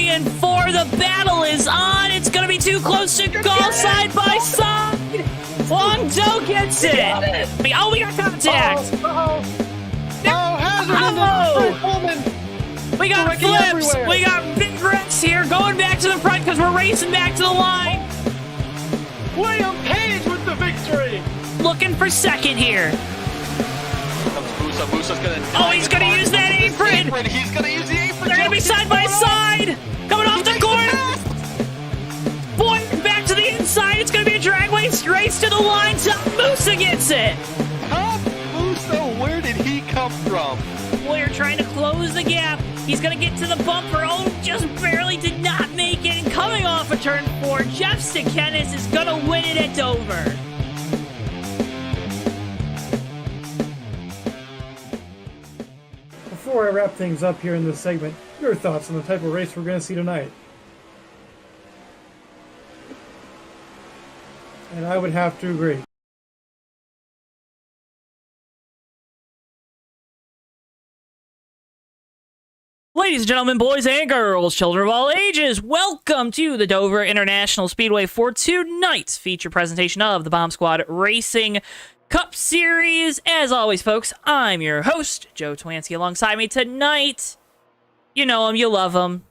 and 4. The battle is on. It's going to be too close to call side by side. Long Joe gets it. Oh, we got contact. We got flips. We got big wrecks here going back to the front because we're racing back to the line. William Page with the victory. Looking for second here. Gonna he's going to use that apron. He's going to use the apron. They're going to be side by side. Coming off the corner. Boy, back to the inside. It's going to be a drag race to the line. Tom Musa gets it. Tom Musa, where did he come from? Boyer trying to close the gap. He's going to get to the bumper. Oh, just barely did not make it. And coming off of turn 4, Jeff Stekenis is going to win it at Dover. Before I wrap things up here in this segment, your thoughts on the type of race we're going to see tonight? And I would have to agree. Ladies and gentlemen, boys and girls, children of all ages, welcome to the Dover International Speedway for tonight's feature presentation of the Bomb Squad Racing Cup Series. As always, folks, I'm your host, Joe Twansky. Alongside me tonight, you know him, you love him,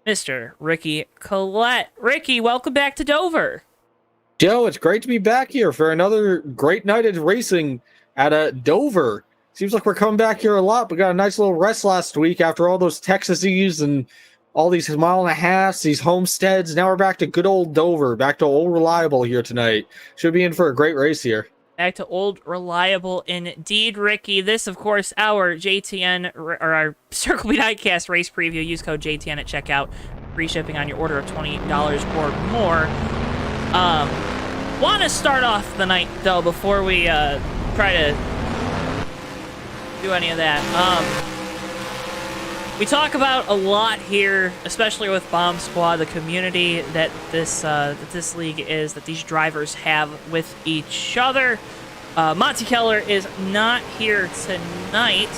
Mr. Ricky Collette. Ricky, welcome back to Dover. Joe, it's great to be back here for another great night of racing at Dover. Seems like we're coming back here a lot. We got a nice little rest last week after all those Texases and all these mile and a halves, these homesteads. Now we're back to good old Dover, back to old reliable here tonight. Should be in for a great race here. Back to old reliable indeed, Ricky. This, of course, our JTN, or our Circle B Nightcast race preview. Use code JTN at checkout. Free shipping on your order of $20 or more. Want to start off the night, though, before we try to do any of that. We talk about a lot here, especially with Bomb Squad, the community that this league is, that these drivers have with each other. Monty Keller is not here tonight.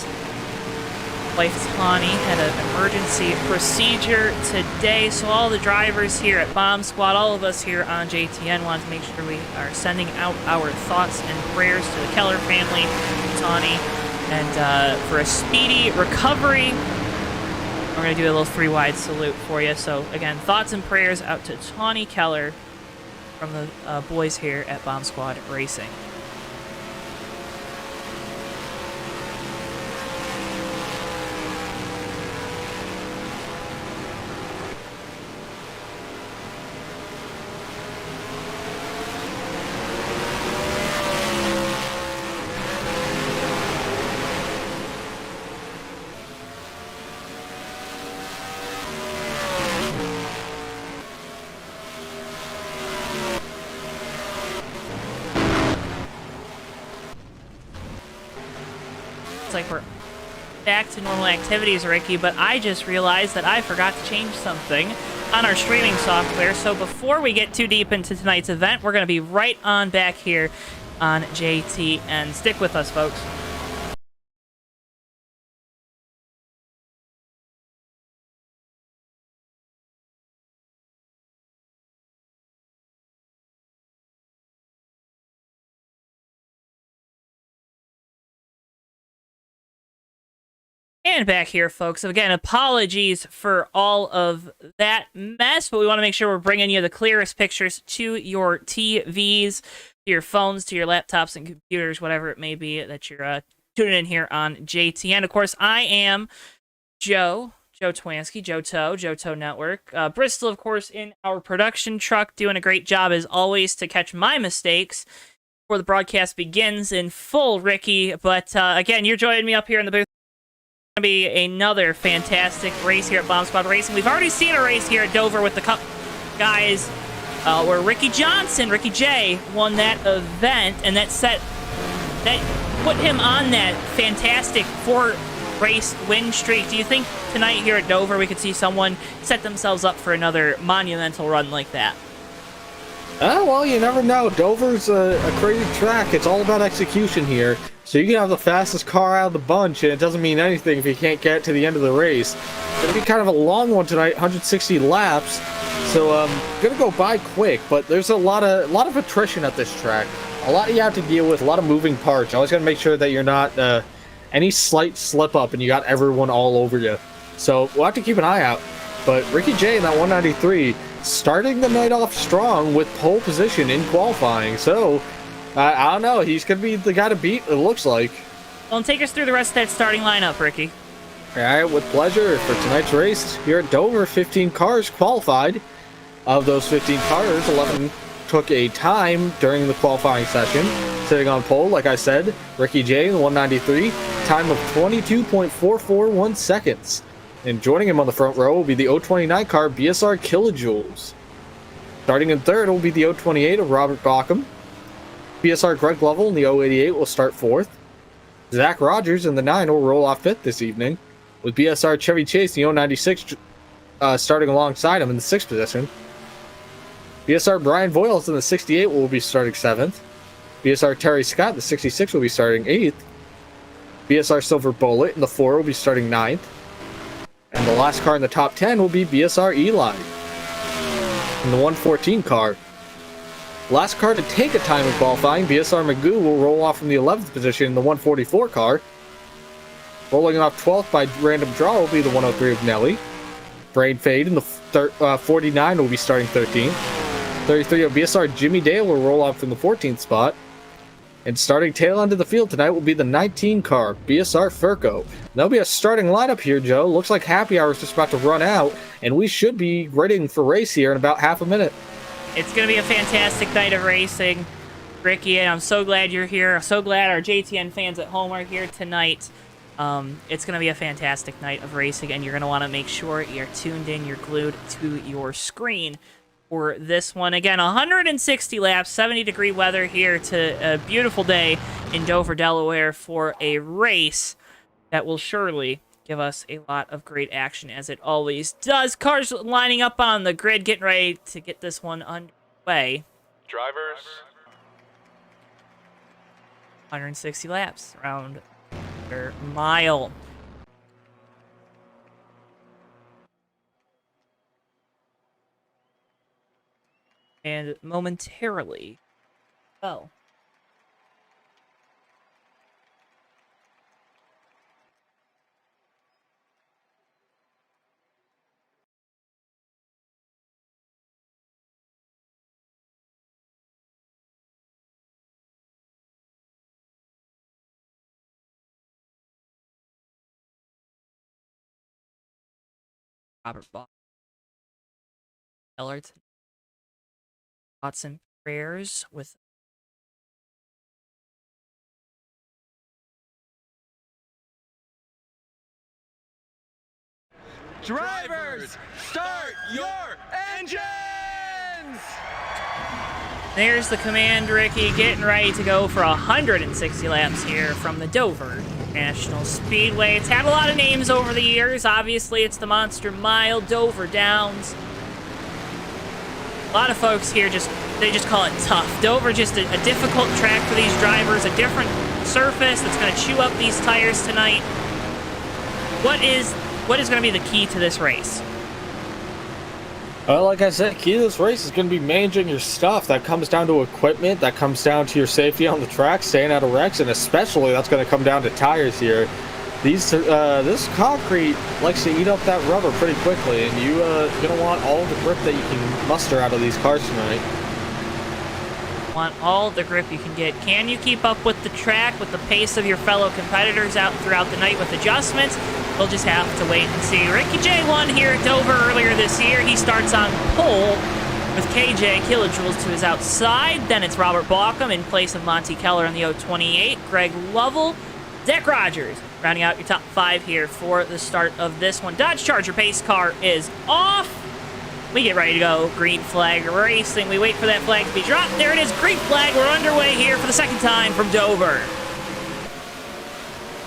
Wife Tawny had an emergency procedure today, so all the drivers here at Bomb Squad, all of us here on JTN, want to make sure we are sending out our thoughts and prayers to the Keller family, Tawny, and for a speedy recovery. We're going to do a little 3-wide salute for you. So, again, thoughts and prayers out to Tawny Keller from the boys here at Bomb Squad Racing. Like we're back to normal activities, Ricky, but I just realized that I forgot to change something on our streaming software. So before we get too deep into tonight's event, we're going to be right on back here on JTN. Stick with us, folks. And back here, folks. Again, apologies for all of that mess, but we want to make sure we're bringing you the clearest pictures to your TVs, to your phones, to your laptops and computers, whatever it may be that you're tuning in here on JTN. Of course, I am Joe Twansky, JoeTowNetwork. Bristol, of course, in our production truck, doing a great job, as always, to catch my mistakes before the broadcast begins in full, Ricky. But, again, you're joining me up here in the booth. To be another fantastic race here at Bomb Squad Racing. We've already seen a race here at Dover with the Cup guys where Ricky J won that event, and that put him on that fantastic 4-race win streak. Do you think tonight here at Dover we could see someone set themselves up for another monumental run like that? Well, you never know. Dover's a crazy track. It's all about execution here. So you can have the fastest car out of the bunch, and it doesn't mean anything if you can't get to the end of the race. Gonna be kind of a long one tonight, 160 laps. So gonna go by quick, but there's a lot of attrition at this track. A lot you have to deal with, a lot of moving parts. Always gotta make sure that you're not any slight slip up and you got everyone all over you. So we'll have to keep an eye out. But Ricky J in that 193 starting the night off strong with pole position in qualifying. So I don't know, he's gonna be the guy to beat, it looks like. Well, take us through the rest of that starting lineup, Ricky. All right, with pleasure. For tonight's race here at Dover, 15 cars qualified. Of those 15 cars, 11 took a time during the qualifying session. Sitting on pole, like I said, Ricky J in the 193, time of 22.441 seconds. And joining him on the front row will be the 029 car BSR Kilojoules. Starting in third will be the 028 of Robert Bauckham. BSR Greg Lovell in the 088 will start fourth. Zach Rogers in the 9 will roll off fifth this evening, with BSR Chevy Chase in the 096 starting alongside him in the 6th position. BSR Brian Voiles in the 68 will be starting 7th. BSR Terry Scott in the 66 will be starting 8th. BSR Silver Bullet in the 4 will be starting 9th. And the last car in the top 10 will be BSR Eli in the 114 car. Last car to take a time in qualifying, BSR Magoo will roll off from the 11th position in the 144 car. Rolling off 12th by random draw will be the 103 of Nelly. Brain Fade in the 49 will be starting 13th. 33 of BSR Jimmy Dale will roll off from the 14th spot. And starting tail end of the field tonight will be the 19 car, BSR Furco. There'll be a starting lineup here, Joe. Looks like happy hour is just about to run out, and we should be ready for race here in about half a minute. It's going to be a fantastic night of racing, Ricky, and I'm so glad you're here. I'm so glad our JTN fans at home are here tonight. It's going to be a fantastic night of racing, and you're going to want to make sure you're tuned in, you're glued to your screen for this one. Again, 160 laps, 70-degree weather here to a beautiful day in Dover, Delaware for a race that will surely give us a lot of great action, as it always does. Cars lining up on the grid, getting ready to get this one underway. Drivers. 160 laps, around per mile. And momentarily, well, Robert Bach, Ellerton, thoughts and prayers with Drivers, start your engines! There's the command, Ricky, getting ready to go for 160 laps here from the Dover National Speedway. It's had a lot of names over the years. Obviously, it's the Monster Mile, Dover Downs. A lot of folks here they just call it tough. Dover, just a difficult track for these drivers, a different surface that's going to chew up these tires tonight. What is going to be the key to this race? Well, like I said, key to this race is going to be managing your stuff. That comes down to equipment. That comes down to your safety on the track, staying out of wrecks, and especially that's going to come down to tires here. This concrete likes to eat up that rubber pretty quickly, and you're going to want all the grip that you can muster out of these cars tonight. Want all the grip you can get. Can you keep up with the track, with the pace of your fellow competitors out throughout the night with adjustments? We'll just have to wait and see. Ricky J won here at Dover earlier this year. He starts on pole with KJ Kilojoules to his outside. Then it's Robert Bauckham in place of Monty Keller in the 028. Greg Lovell, Zach Rogers, rounding out your top 5 here for the start of this one. Dodge Charger pace car is off. We get ready to go. Green flag racing. We wait for that flag to be dropped. There it is. Green flag. We're underway here for the second time from Dover.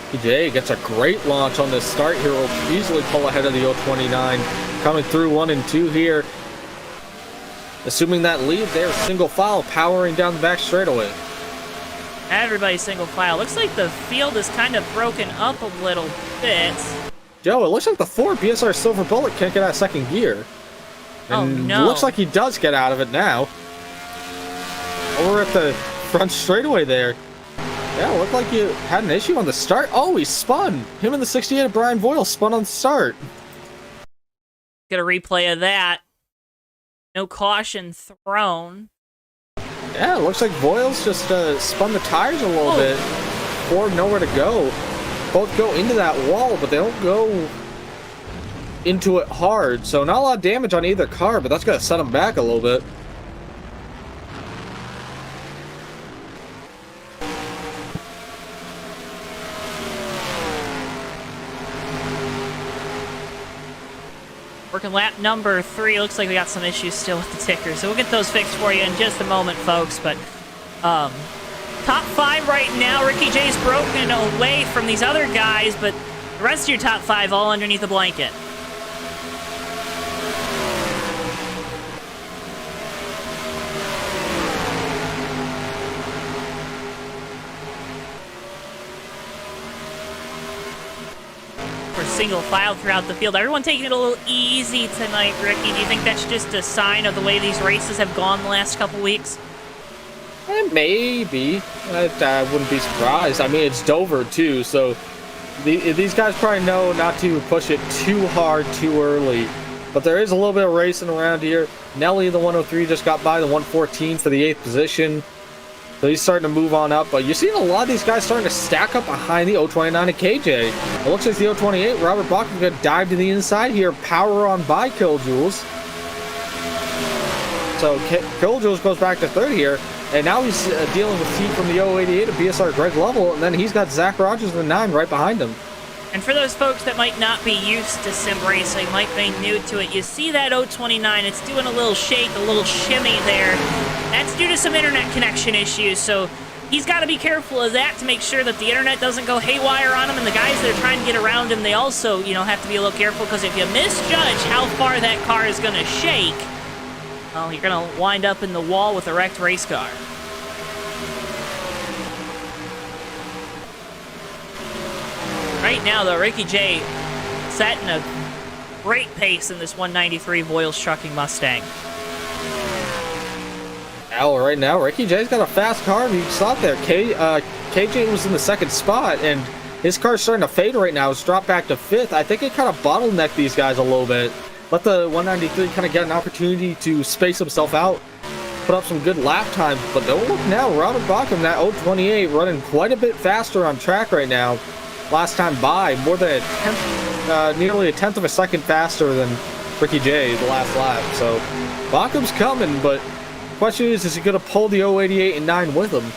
PJ gets a great launch on this start here. Will easily pull ahead of the 029. Coming through 1 and 2 here. Assuming that lead there, single file powering down the back straightaway. Everybody's single file. Looks like the field is kind of broken up a little bit. Joe, it looks like the Ford BSR Silver Bullet can't get out of second gear. Oh, And no. looks like he does get out of it now. Over at the front straightaway there. Yeah, it looked like you had an issue on the start. Oh, he spun. Him and the 68 of Brian Voiles spun on the start. Get a replay of that. No caution thrown. Yeah, it looks like Voiles just spun the tires a little bit. Ford nowhere to go. Both go into that wall, but they don't go into it hard. So not a lot of damage on either car, but that's going to set them back a little bit. Working lap number 3. Looks like we got some issues still with the ticker, so we'll get those fixed for you in just a moment, folks. But top 5 right now. Ricky J's broken away from these other guys, but the rest of your top 5 all underneath the blanket. Single file throughout the field. Everyone taking it a little easy tonight, Ricky. Do you think that's just a sign of the way these races have gone the last couple weeks? Maybe. I wouldn't be surprised. I mean, it's Dover, too, so these guys probably know not to push it too hard too early. But there is a little bit of racing around here. Nelly, the 103, just got by the 114 for the 8th position. So he's starting to move on up, but you're seeing a lot of these guys starting to stack up behind the 029 and KJ. It looks like the 028, Robert Bachman's going to dive to the inside here, power on by Killjoules. So Killjoules goes back to third here, and now he's dealing with heat from the 088 of BSR Greg Lovell, and then he's got Zach Rogers in the 9 right behind him. And for those folks that might not be used to sim racing, might be new to it, you see that 029, it's doing a little shake, a little shimmy there. That's due to some internet connection issues, so he's got to be careful of that to make sure that the internet doesn't go haywire on him, and the guys that are trying to get around him, they also, have to be a little careful, because if you misjudge how far that car is going to shake, well, you're going to wind up in the wall with a wrecked race car. Right now, though, Ricky J setting a great pace in this 193 Voiles trucking Mustang. Now, right now, Ricky J's got a fast car. You saw it there. KJ was in the 2nd spot, and his car's starting to fade right now. It's dropped back to 5th. I think it kind of bottlenecked these guys a little bit. Let the 193 kind of get an opportunity to space himself out, put up some good lap times. But don't look now. Robert Bachman, that 028, running quite a bit faster on track right now. Last time by, more than nearly a tenth of a second faster than Ricky J the last lap. So Bachman's coming, but the question is he going to pull the 088 and 9 with him?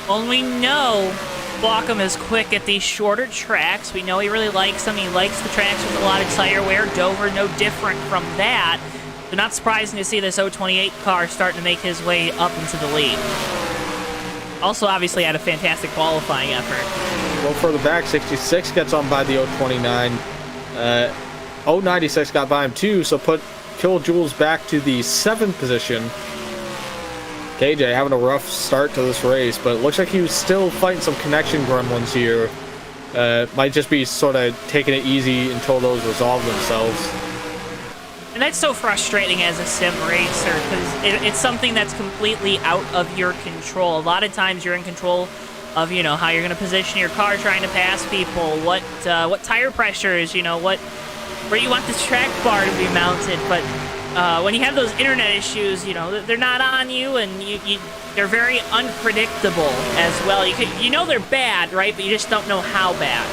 Well, we know Blockham is quick at these shorter tracks. We know he really likes them. He likes the tracks with a lot of tire wear. Dover, no different from that. So not surprising to see this 028 car starting to make his way up into the lead. Also, obviously, had a fantastic qualifying effort. Well, further back, 66 gets on by the 029. 096 got by him too, so put Killjoules back to the 7th position. KJ having a rough start to this race, but it looks like he was still fighting some connection gremlins here. Might just be sort of taking it easy until those resolve themselves. And that's so frustrating as a sim racer, because it's something that's completely out of your control. A lot of times you're in control of, how you're going to position your car trying to pass people, what tire pressures, where you want this track bar to be mounted. But when you have those internet issues, they're not on you, and they're very unpredictable as well. They're bad, right? But you just don't know how bad.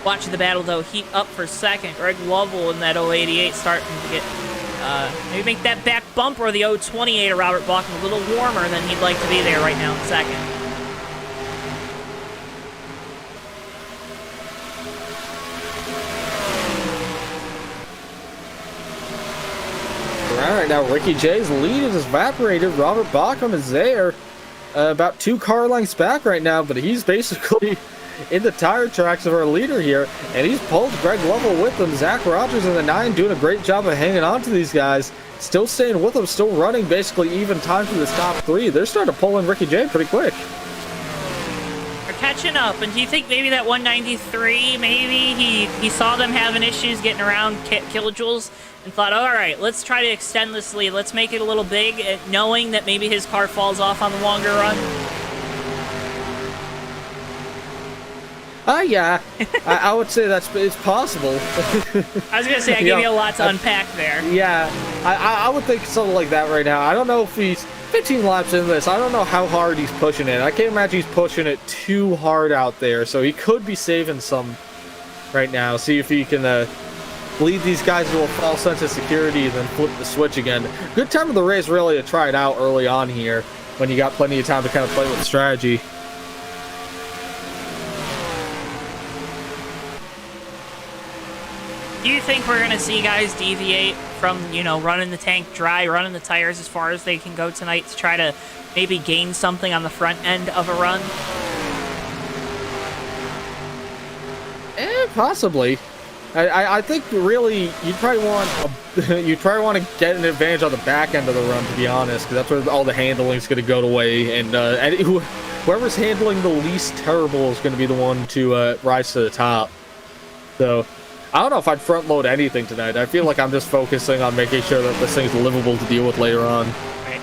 Watching the battle, though, heat up for second. Greg Lovell in that 088 starting to get, maybe make that back bumper of the 028 of Robert Bachman a little warmer than he'd like to be there right now in second. Right now, Ricky J's lead is evaporated. Robert Bachman is there, about 2 car lengths back right now, but he's basically in the tire tracks of our leader here, and he's pulled Greg Lovell with him. Zach Rogers in the 9 doing a great job of hanging on to these guys, still staying with them, still running basically even time for this top 3. They're starting to pull in Ricky J pretty quick. Our catching up. And do you think maybe that 193, maybe he saw them having issues getting around kilojoules and thought, all right, let's try to extend this lead. Let's make it a little big, knowing that maybe his car falls off on the longer run? Yeah. I would say it's possible. I was going to say, I gave you a lot to unpack there. Yeah, I would think something like that right now. I don't know if he's 15 laps in this. I don't know how hard he's pushing it. I can't imagine he's pushing it too hard out there, so he could be saving some right now. See if he can lead these guys to a false sense of security and then flip the switch again. Good time of the race, really, to try it out early on here when you got plenty of time to kind of play with strategy. Do you think we're going to see guys deviate from, running the tank dry, running the tires as far as they can go tonight to try to maybe gain something on the front end of a run? Possibly. I think really you'd probably want to get an advantage on the back end of the run, to be honest, because that's where all the handling is going to go away, and whoever's handling the least terrible is going to be the one to rise to the top. So I don't know if I'd front load anything tonight. I feel like I'm just focusing on making sure that this thing's livable to deal with later on. Right.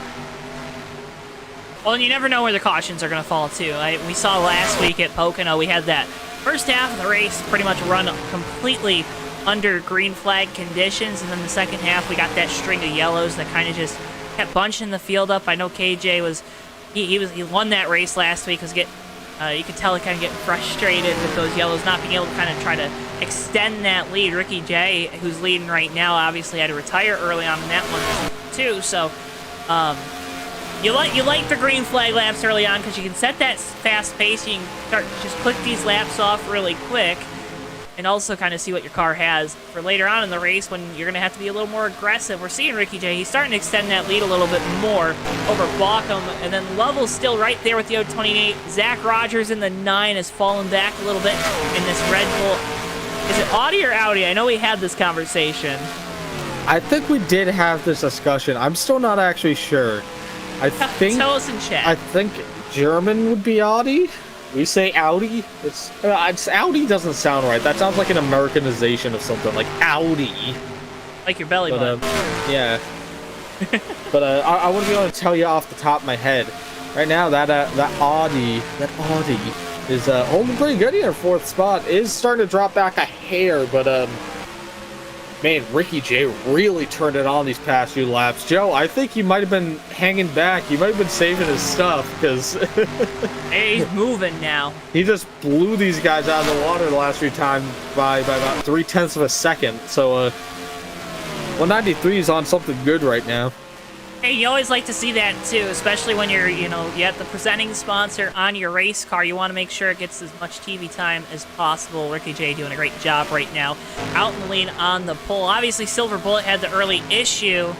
Well, and you never know where the cautions are going to fall too. We saw last week at Pocono, we had that first half of the race pretty much run completely under green flag conditions, and then the second half we got that string of yellows that kind of just kept bunching the field up. I know KJ he won that race last week. You could tell he kind of getting frustrated with those yellows, not being able to kind of try to extend that lead. Ricky J, who's leading right now, obviously had to retire early on in that one too. So you like the green flag laps early on because you can set that fast pace. You can start just click these laps off really quick, and also kind of see what your car has for later on in the race when you're going to have to be a little more aggressive. We're seeing Ricky J, he's starting to extend that lead a little bit more over Bauckham, and then Lovell's still right there with the 028. Zach Rogers in the 9 has fallen back a little bit in this Red Bull. Is it Audi or Audi? I know we had this conversation. I think we did have this discussion. I'm still not actually sure. Tell us in chat. I think German would be Audi. We say Audi. It's Audi doesn't sound right. That sounds like an Americanization of something, like Audi. Like your belly button. Yeah. But I wouldn't be able to tell you off the top of my head. Right now, that Audi is holding pretty good here. 4th spot is starting to drop back a hair, but man, Ricky J really turned it on these past few laps. Joe, I think he might have been hanging back. He might have been saving his stuff, because hey, he's moving now. He just blew these guys out of the water the last few times by about 0.3 of a second. So 193 is on something good right now. Hey, you always like to see that too, especially when you're, you have the presenting sponsor on your race car. You want to make sure it gets as much TV time as possible. Ricky J doing a great job right now, out in the lead on the pole. Obviously, Silver Bullet had the early issue.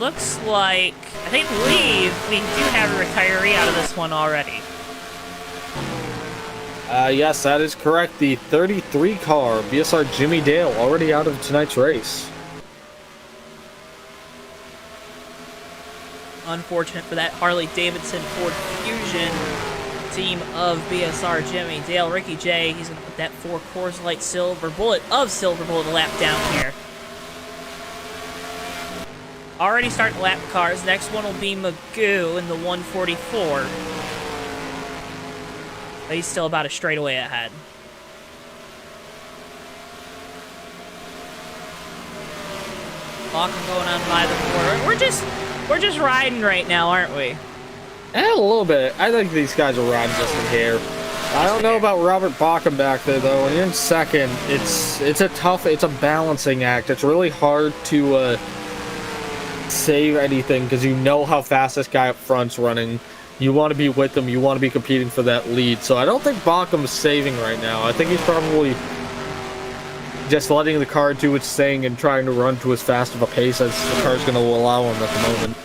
Looks like, I believe we do have a retiree out of this one already. Yes, that is correct. The 33 car, BSR Jimmy Dale, already out of tonight's race. Unfortunate for that Harley-Davidson Ford Fusion team of BSR Jimmy Dale. Ricky J, he's going to put that 4 Coors Light Silver Bullet a lap down here. Already starting to lap cars. Next one will be Magoo in the 144. But he's still about a straightaway ahead. Bauckham going on by the quarter. We're just riding right now, aren't we? A little bit. I think these guys are riding just in here. I don't know about Robert Bauckham back there, though. When you're in second, it's a balancing act. It's really hard to save anything because you know how fast this guy up front's running. You want to be with him. You want to be competing for that lead. So I don't think Bauckham's saving right now. I think he's probably just letting the car do its thing and trying to run to as fast of a pace as the car's going to allow him at the moment.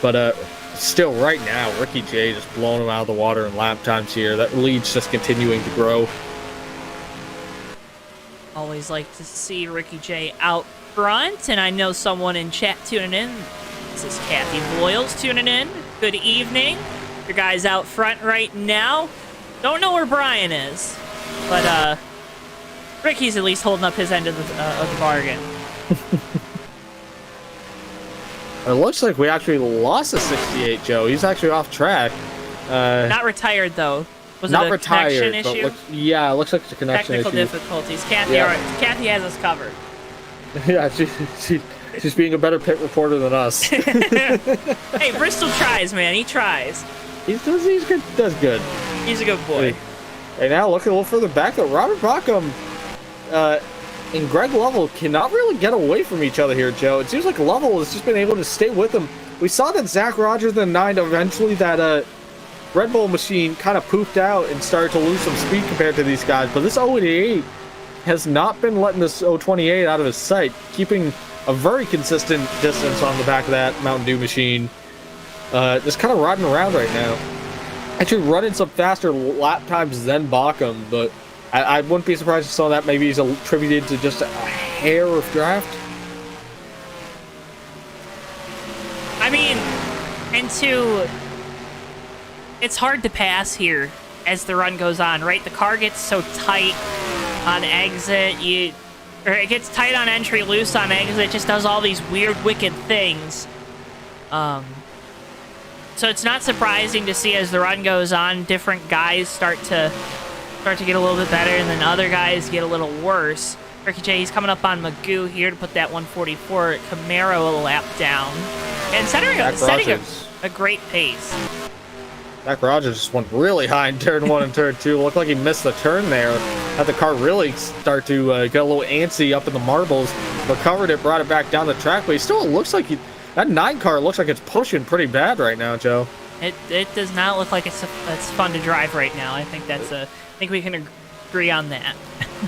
But still, right now, Ricky J just blowing him out of the water in lap times here. That lead's just continuing to grow. Always like to see Ricky J out front, and I know someone in chat tuning in. This is Kathy Voiles tuning in. Good evening. Your guys out front right now. Don't know where Brian is, but Ricky's at least holding up his end of the bargain. It looks like we actually lost a 68, Joe. He's actually off track. Not retired though. Was not it a retired, connection but issue? yeah, it looks like it's a connection Technical issue. difficulties. Kathy, Yeah. all right, Kathy has us covered. Yeah, she's being a better pit reporter than us. Hey, Bristol tries, man. He tries. He's good. Does good. He's a good boy. Hey, now looking a little further back, though, Robert Backham and Greg Lovell cannot really get away from each other here, Joe. It seems like Lovell has just been able to stay with him. We saw that Zach Rogers in the 9, eventually that Red Bull machine kind of pooped out and started to lose some speed compared to these guys, but this 088 has not been letting this 028 out of his sight, keeping a very consistent distance on the back of that Mountain Dew machine. Just kind of riding around right now. Actually running some faster lap times than Backham, but I wouldn't be surprised if some of that maybe is attributed to just a hair of draft. I mean, it's hard to pass here as the run goes on, right? The car gets so tight on exit, or it gets tight on entry, loose on exit. It just does all these weird, wicked things. So it's not surprising to see as the run goes on, different guys start to get a little bit better, and then other guys get a little worse. Ricky J, he's coming up on Magoo here to put that 144 Camaro a lap down, and setting a great pace. Zach Rogers just went really high in turn 1 and turn 2. Looked like he missed the turn there. Had the car really start to get a little antsy up in the marbles. Recovered it, brought it back down the track, but he still looks like that 9 car looks like it's pushing pretty bad right now, Joe. It does not look like it's fun to drive right now. I think we can agree on that.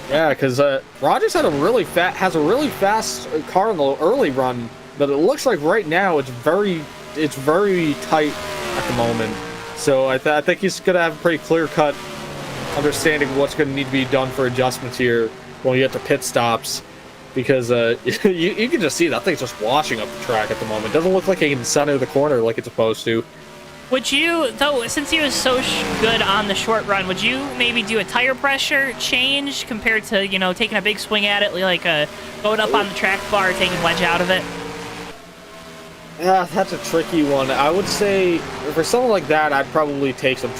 Yeah, because Rogers has a really fast car in the early run, but it looks like right now it's very tight at the moment. So I think he's going to have a pretty clear-cut understanding of what's going to need to be done for adjustments here when you get to pit stops. Because you can just see that thing's just washing up the track at the moment. Doesn't look like it can center the corner like it's supposed to. Would you, though, since he was so good on the short run, would you maybe do a tire pressure change compared to, taking a big swing at it, like going up on the track bar, taking wedge out of it? Yeah, that's a tricky one. I would say for something like that, I'd probably take some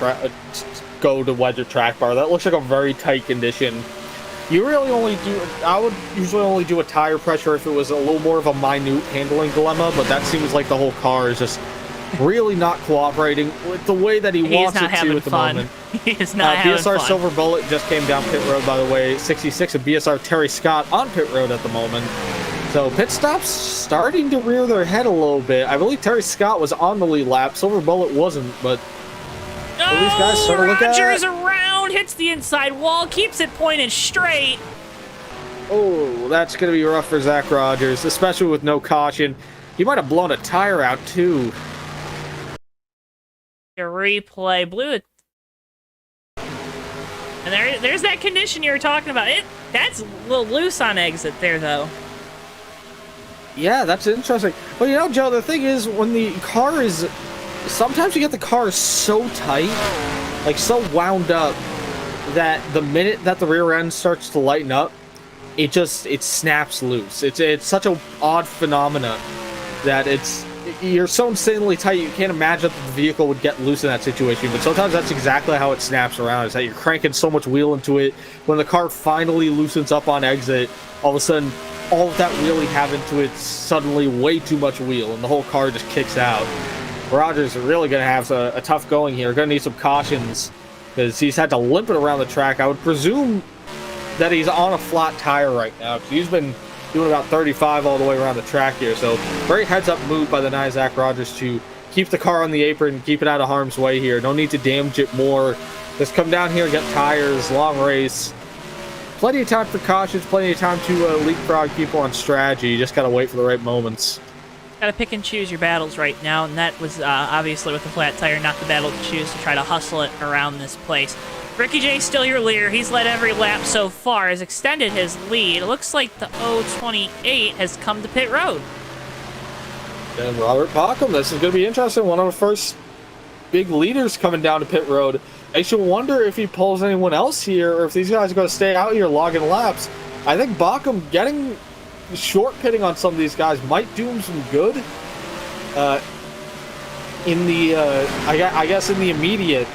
go to wedge or track bar. That looks like a very tight condition. I would usually only do a tire pressure if it was a little more of a minute handling dilemma, but that seems like the whole car is just really not cooperating with the way that he wants it to at the moment. He is not having BSR fun. Silver Bullet just came down pit road, by the way. 66 of BSR Terry Scott on pit road at the moment. So pit stops starting to rear their head a little bit. I believe Terry Scott was on the lead lap. Silver Bullet wasn't, but these guys start to look at Rogers around, hits the inside wall, keeps it pointed straight. Oh, that's going to be rough for Zach Rogers, especially with no caution. He might have blown a tire out, too. A replay, blew it. And there's that condition you were talking about. That's a little loose on exit there, though. Yeah, that's interesting. Well, Joe, the thing is, when the car is... Sometimes you get the car so tight, like so wound up, that the minute that the rear end starts to lighten up, it snaps loose. It's such an odd phenomena that you're so insanely tight you can't imagine that the vehicle would get loose in that situation. But sometimes that's exactly how it snaps around, is that you're cranking so much wheel into it. When the car finally loosens up on exit, all of a sudden all of that wheel you have into it suddenly way too much wheel, and the whole car just kicks out. Rogers are really going to have a tough going here. Going to need some cautions because he's had to limp it around the track. I would presume that he's on a flat tire right now because he's been doing about 35 all the way around the track here. So very heads-up move by the nice Zach Rogers to keep the car on the apron and keep it out of harm's way here. No need to damage it more. Just come down here, get tires, long race. Plenty of time for cautions, plenty of time to leapfrog people on strategy. You just got to wait for the right moments. Gotta pick and choose your battles right now, and that was obviously with the flat tire, not the battle to choose to try to hustle it around this place. Ricky J still your leader. He's led every lap so far, has extended his lead. It looks like the 028 has come to pit road. And Robert Backham, this is going to be interesting. One of the first big leaders coming down to pit road. I should wonder if he pulls anyone else here, or if these guys are going to stay out here logging laps. I think Bacham getting short pitting on some of these guys might do him some good. In the, I guess in the immediate,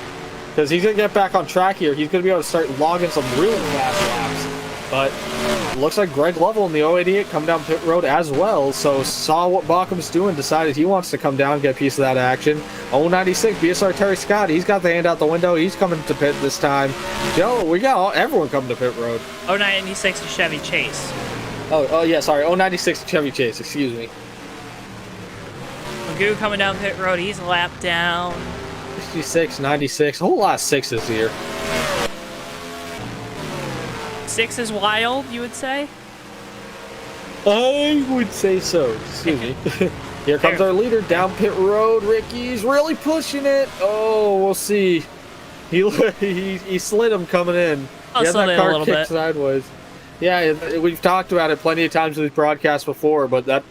because he's going to get back on track here. He's going to be able to start logging some really fast laps. But looks like Greg Lovell in the 088 come down pit road as well. So saw what Bachman's doing, decided he wants to come down and get a piece of that action. 096 BSR Terry Scott, he's got the hand out the window. He's coming to pit this time. Joe, we got everyone coming to pit road. 096 to Chevy Chase. Oh yeah, sorry. 096 Chevy Chase, excuse me. Magoo coming down pit road. He's a lap down. 66, 96, a whole lot of sixes here. 6 is wild, you would say? I would say so. Excuse me. Here comes our leader down pit road. Ricky's really pushing it. Oh, we'll see. He slid him coming in. I'll slid it a little bit. Sideways. Yeah, we've talked about it plenty of times in these broadcasts before, but that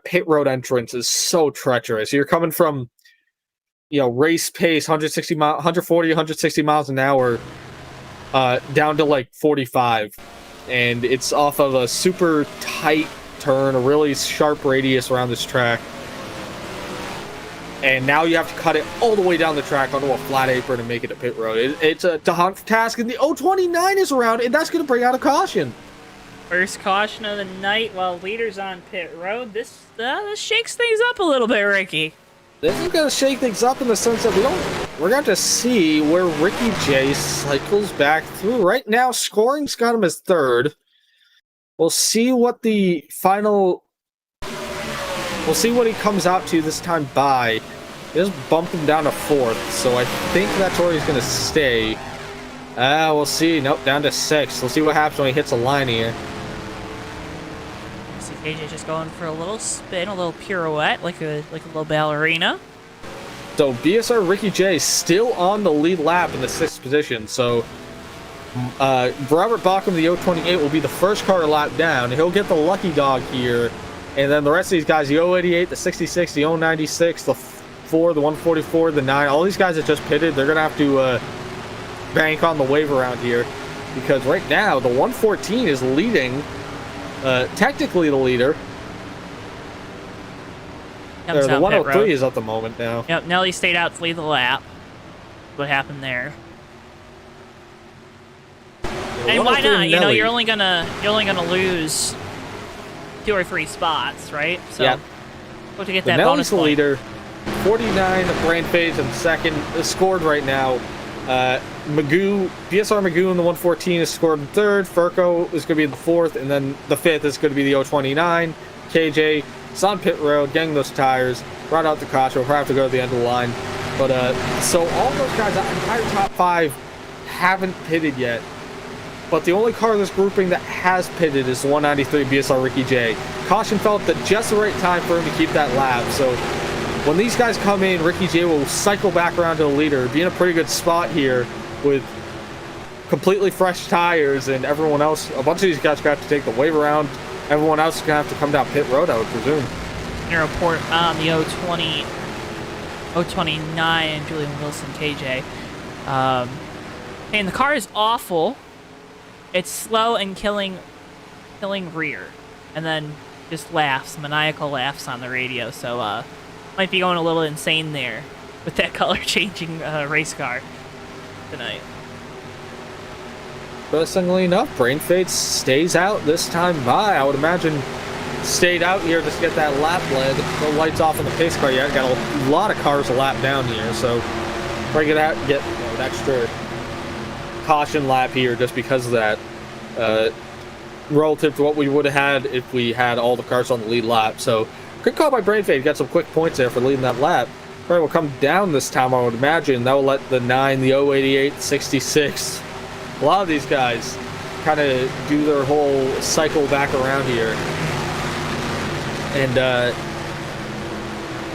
pit road entrance is so treacherous. You're coming from, race pace, 140, 160 miles an hour, down to like 45, and it's off of a super tight turn, a really sharp radius around this track, and now you have to cut it all the way down the track onto a flat apron and make it a pit road. It's a task, and the 029 is around, and that's going to bring out a caution. First caution of the night while leader's on pit road. This shakes things up a little bit, Ricky. This is going to shake things up in the sense that we're going to see where Ricky J cycles back through. Right now, scoring's got him as third. We'll see what the final... We'll see what he comes out to this time by. He just bumped him down to fourth, so I think that's where he's going to stay. We'll see. Nope, down to sixth. We'll see what happens when he hits a line here. See KJ just going for a little spin, a little pirouette, like a little ballerina. So BSR Ricky J still on the lead lap in the sixth position. So Robert Bacham, the 028, will be the first car lap down. He'll get the lucky dog here. And then the rest of these guys, the 088, the 66, the 096, the 4, the 144, the 9, all these guys that just pitted, they're going to have to bank on the wave around here. Because right now, the 114 is leading, technically the leader. The 103 is at the moment now. Yep, Nelly stayed out to lead the lap. What happened there? And why not? You know, you're only gonna lose 2 or 3 spots, right? So, yeah. Hope to get that bonus point. Leader, 49 brain phase and second scored right now. BSR Magoo in the 114 is scored in third. Furco is going to be in the fourth, and then the fifth is going to be the 029. KJ is on pit road, getting those tires, brought out the caution. We'll have to go to the end of the line. But so all those guys, that entire top 5, haven't pitted yet. But the only car in this grouping that has pitted is the 193 BSR Ricky J. Caution felt at just the right time for him to keep that lap. So when these guys come in, Ricky J will cycle back around to the leader, be in a pretty good spot here with completely fresh tires, and everyone else, a bunch of these guys got to take the wave around. Everyone else is going to have to come down pit road, I would presume. Your report on the 029, Julian Wilson, KJ. And the car is awful. It's slow and killing rear. And then just laughs, maniacal laughs on the radio. So, might be going a little insane there with that color-changing race car tonight. Interestingly enough, Brain Fade stays out this time by. I would imagine stayed out here just to get that lap lead. No lights off on the pace car yet. Got a lot of cars a lap down here, so bring it out and get an extra caution lap here just because of that. Relative to what we would have had if we had all the cars on the lead lap. So good call by Brain Fade. Got some quick points there for leading that lap. Probably will come down this time, I would imagine. That will let the 9, the 088, 66. A lot of these guys kind of do their whole cycle back around here and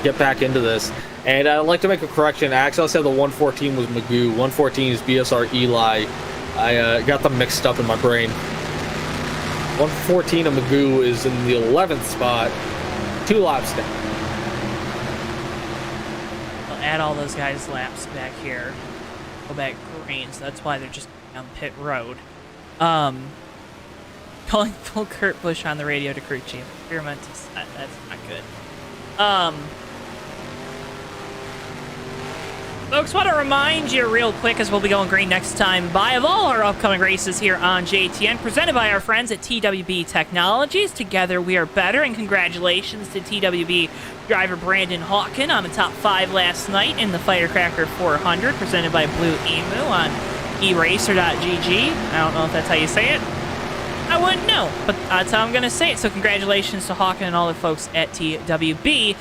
get back into this. And I'd like to make a correction. I actually said the 114 was Magoo. 114 is BSR Eli. I got them mixed up in my brain. 114 of Magoo is in the 11th spot. 2 laps down. I'll add all those guys' laps back here. go back green, so that's why they're just down pit road. Calling full Kurt Busch on the radio to crew chief. You're meant to set. That's not good. Folks, want to remind you real quick as we'll be going green next time by of all our upcoming races here on JTN, presented by our friends at TWB Technologies. Together we are better, and congratulations to TWB driver Brandon Hawken on the top 5 last night in the Firecracker 400, presented by Blue Emu on eracer.gg. I don't know if that's how you say it. I wouldn't know, but that's how I'm going to say it. So congratulations to Hawken and all the folks at TWB.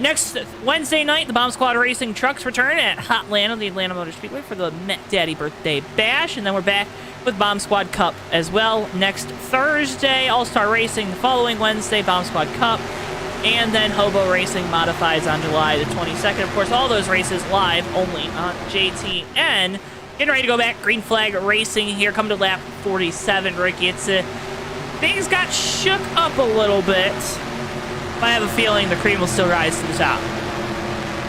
Next Wednesday night, the Bomb Squad Racing trucks return at Hotlanta, the Atlanta Motor Speedway, for the Met Daddy Birthday Bash. And then we're back with Bomb Squad Cup as well next Thursday. All-Star Racing the following Wednesday, Bomb Squad Cup. And then Hobo Racing Modifieds on July the 22nd. Of course, all those races live only on JTN. Getting ready to go back. Green Flag Racing here. Coming to lap 47, Ricky. Things got shook up a little bit. I have a feeling the cream will still rise to the top.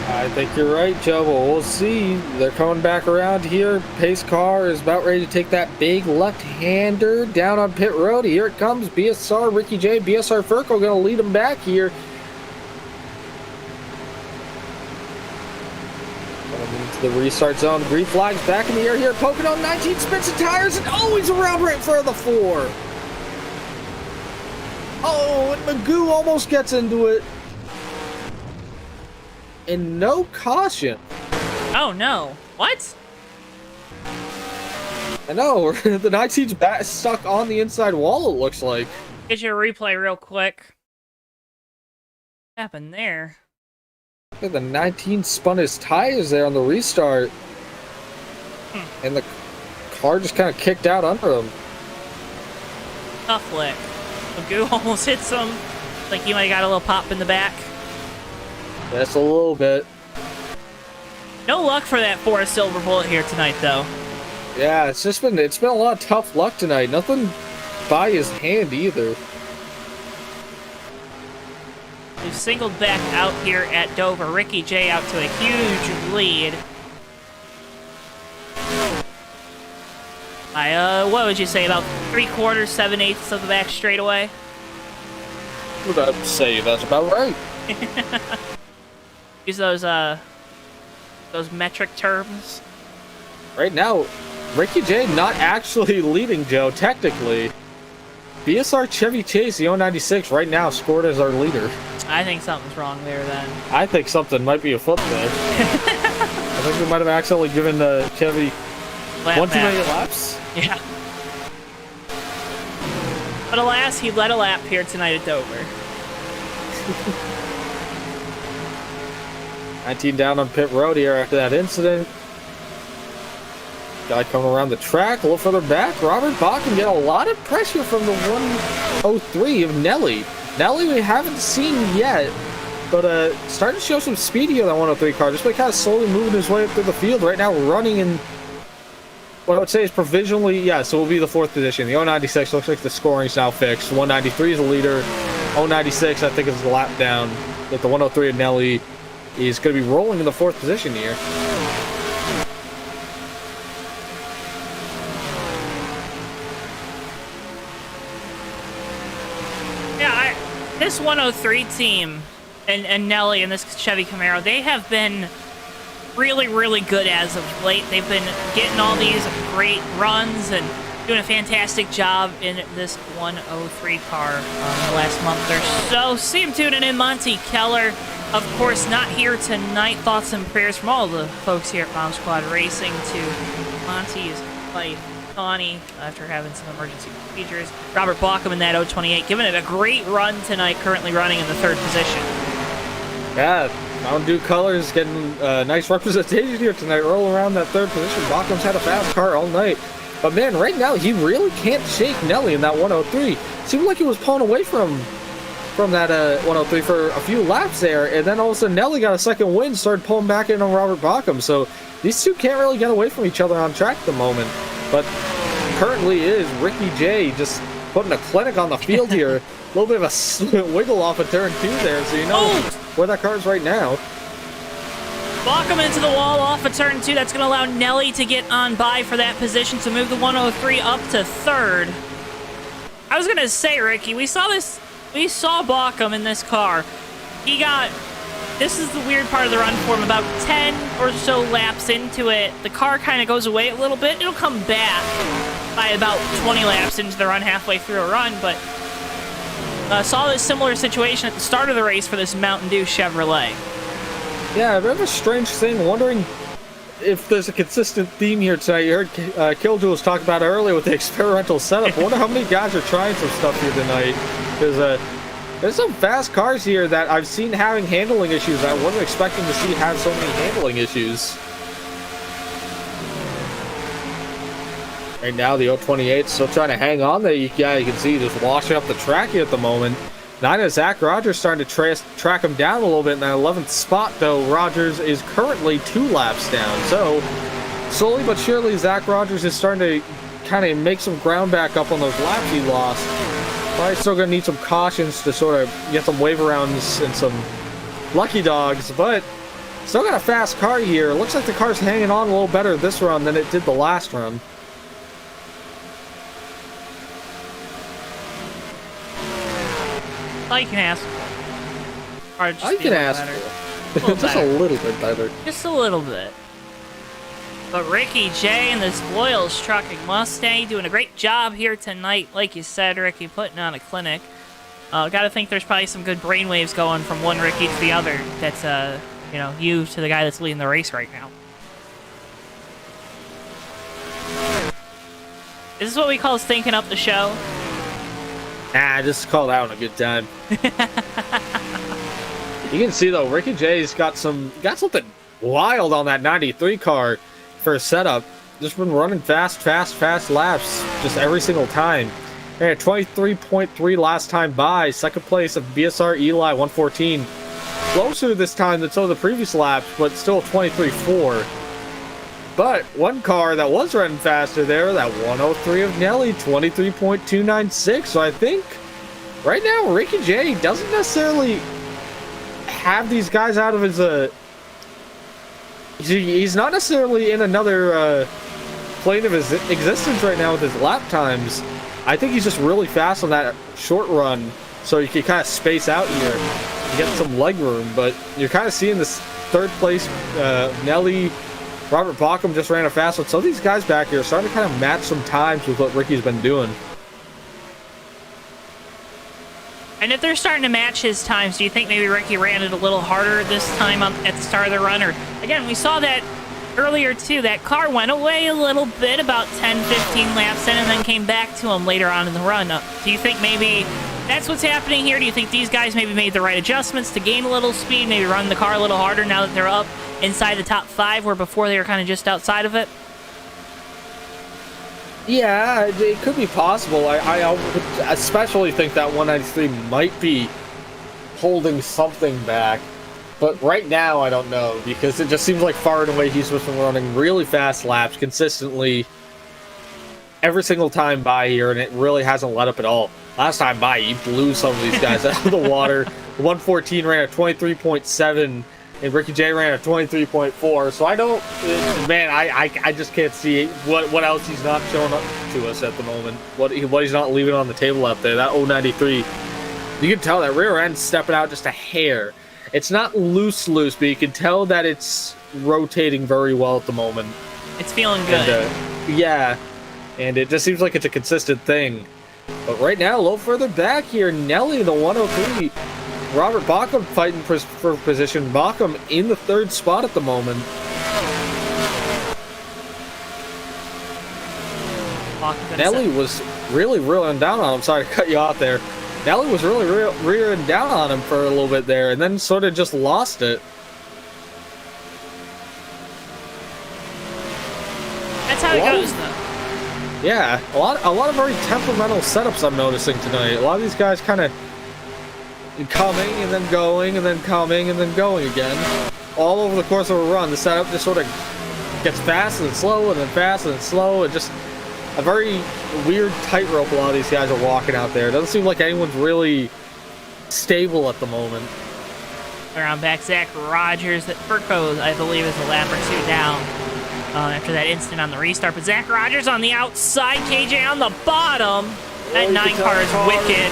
I think you're right, Joe. Well, we'll see. They're coming back around here. Pace car is about ready to take that big left-hander down on pit road. Here it comes. BSR, Ricky J, BSR Furco going to lead them back here. Coming into the restart zone. Green flag's back in the air here. Poking on 19, spins the tires, and he's around right in front of the 4. Oh, and Magoo almost gets into it. And no caution. Oh, no. What? I know. The 19's stuck on the inside wall, it looks like. Get you a replay real quick. What happened there? The 19 spun his tires there on the restart. And the car just kind of kicked out under him. Tough lick. Magoo almost hits him. Like he might have got a little pop in the back. That's a little bit. No luck for that Forest Silver Bullet here tonight, though. Yeah, it's been a lot of tough luck tonight. Nothing by his hand either. We've singled back out here at Dover. Ricky J out to a huge lead. What would you say, about 3/4, 7/8 of the back straightaway? Would I say that's about right? Use those metric terms. Right now, Ricky J not actually leading, Joe, technically. BSR Chevy Chase, the 096, right now scored as our leader. I think something's wrong there, then. I think something might be afoot there. I think we might have accidentally given the Chevy one too many laps. Yeah. But alas, he led a lap here tonight at Dover. 19 down on pit road here after that incident. Guy coming around the track a little further back. Robert Bach can get a lot of pressure from the 103 of Nelly. Nelly we haven't seen yet, but starting to show some speed here on that 103 car. Just by kind of slowly moving his way up through the field. Right now running in what I would say is provisionally, yeah, so we'll be the 4th position. The 096 looks like the scoring's now fixed. 193 is the leader. 096 I think is the lap down. But the 103 of Nelly is going to be rolling in the 4th position here. Yeah, this 103 team and Nelly and this Chevy Camaro, they have been really, really good as of late. They've been getting all these great runs and doing a fantastic job in this 103 car the last month or so. See him tuning in. Monty Keller, of course, not here tonight. Thoughts and prayers from all the folks here at Bomb Squad Racing to Monty's wife, Connie, after having some emergency procedures. Robert Bauckham in that 028, giving it a great run tonight, currently running in the 3rd position. Yeah, Mountain Dew Colors getting nice representation here tonight, rolling around that 3rd position. Baugham's had a fast car all night. But man, right now, he really can't shake Nelly in that 103. Seemed like he was pulling away from that 103 for a few laps there, and then all of a sudden Nelly got a second win, started pulling back in on Robert Bauckham. So these two can't really get away from each other on track at the moment. But currently is Ricky J just putting a clinic on the field here. A little bit of a wiggle off of turn 2 there, so you know where that car is right now. Walk him into the wall off of turn 2. That's going to allow Nelly to get on by for that position to move the 103 up to 3rd. I was going to say, Ricky, we saw Bauckham in this car. This is the weird part of the run for him. About 10 or so laps into it, the car kind of goes away a little bit. It'll come back by about 20 laps into the run, halfway through a run, but saw this similar situation at the start of the race for this Mountain Dew Chevrolet. Yeah, a bit of a strange thing. Wondering if there's a consistent theme here tonight. You heard Killjules talk about it earlier with the experimental setup. I wonder how many guys are trying some stuff here tonight. Because there's some fast cars here that I've seen having handling issues. I wasn't expecting to see have so many handling issues. Right now, the 028 still trying to hang on there. Yeah, you can see just washing up the track here at the moment. Now Zach Rogers starting to track him down a little bit in that 11th spot, though. Rogers is currently 2 laps down. So, slowly but surely, Zach Rogers is starting to kind of make some ground back up on those laps he lost. Probably still going to need some cautions to sort of get some wave arounds and some lucky dogs, but still got a fast car here. Looks like the car's hanging on a little better this run than it did the last run. All you can ask. Or just I can ask for just a little bit better. Just a little bit. But Ricky J and this Voiles trucking Mustang doing a great job here tonight. Like you said, Ricky, putting on a clinic. Gotta think there's probably some good brainwaves going from one Ricky to the other. That's, you to the guy that's leading the race right now. Is this what we call stinking up the show? Nah, just call that one a good time. You can see though, Ricky J's got something wild on that 93 car for a setup. Just been running fast laps just every single time. And 23.3 last time by. Second place of BSR Eli 114. Closer this time than some of the previous laps, but still 23.4. But one car that was running faster there, that 103 of Nelly, 23.296. So I think right now Ricky J doesn't necessarily have these guys out of his he's not necessarily in another plane of his existence right now with his lap times. I think he's just really fast on that short run, so you can kind of space out here and get some leg room. But you're kind of seeing this third place Nelly, Robert Bauckham just ran a fast one. So these guys back here are starting to kind of match some times with what Ricky's been doing. And if they're starting to match his times, do you think maybe Ricky ran it a little harder this time at the start of the run? Or, again, we saw that earlier too. That car went away a little bit, about 10, 15 laps in, and then came back to him later on in the run. Do you think maybe that's what's happening here? Do you think these guys maybe made the right adjustments to gain a little speed, maybe run the car a little harder now that they're up inside the top 5, where before they were kind of just outside of it? Yeah, it could be possible. I would especially think that 193 might be holding something back. But right now, I don't know, because it just seems like far and away he's just been running really fast laps consistently every single time by here, and it really hasn't let up at all. Last time by, he blew some of these guys out of the water. 114 ran at 23.7. And Ricky J ran at 23.4, so I don't, man, I just can't see what else he's not showing up to us at the moment. What he's not leaving on the table out there. That 093, you can tell that rear end's stepping out just a hair. It's not loose, but you can tell that it's rotating very well at the moment. It's feeling good. And, yeah, and it just seems like it's a consistent thing. But right now, a little further back here, Nelly, the 103. Robert Bauckham fighting for position. Bauckham in the 3rd spot at the moment. Nelly was really rearing down on him. Sorry to cut you off there. Nelly was really rearing down on him for a little bit there, and then sort of just lost it. That's how it goes, though. Yeah, a lot of very temperamental setups I'm noticing tonight. A lot of these guys kind of coming and then going and then coming and then going again, all over the course of a run. The setup just sort of gets fast and slow and then fast and slow, and just a very weird tightrope a lot of these guys are walking out there. It doesn't seem like anyone's really stable at the moment. around back. Zach Rogers, that Furco, I believe, is a lap or two down after that instant on the restart. But Zach Rogers on the outside, KJ on the bottom. That 9 car is wicked.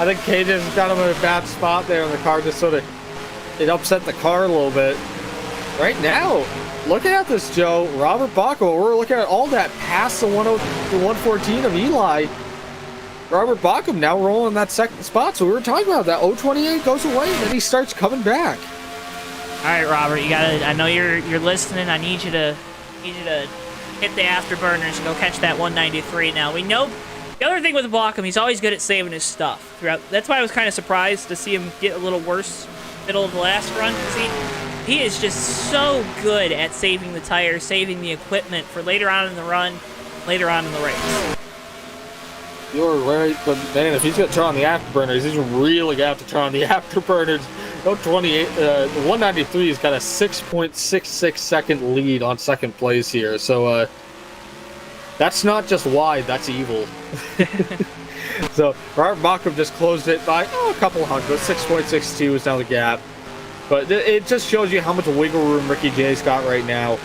I think KJ's got him in a bad spot there, and the car just sort of, it upset the car a little bit. Right now, looking at this, Joe, Robert Bacco, we're looking at all that past the 114 of Eli. Robert Bacco now rolling that second spot. So we were talking about that 028 goes away, and then he starts coming back. All right, Robert, you gotta. I know you're listening. I need you to hit the afterburners and go catch that 193. Now we know the other thing with Bacco, he's always good at saving his stuff throughout. That's why I was kind of surprised to see him get a little worse middle of the last run. He is just so good at saving the tires, saving the equipment for later on in the run, later on in the race. You're right, but man, if he's going to turn on the afterburners, he's really going to have to turn on the afterburners. 028, the 193 has got a 6.66 second lead on second place here, so that's not just wide, that's evil. So Robert Bacco just closed it by a couple hundred. 6.62 is now the gap. But it just shows you how much wiggle room Ricky J's got right now.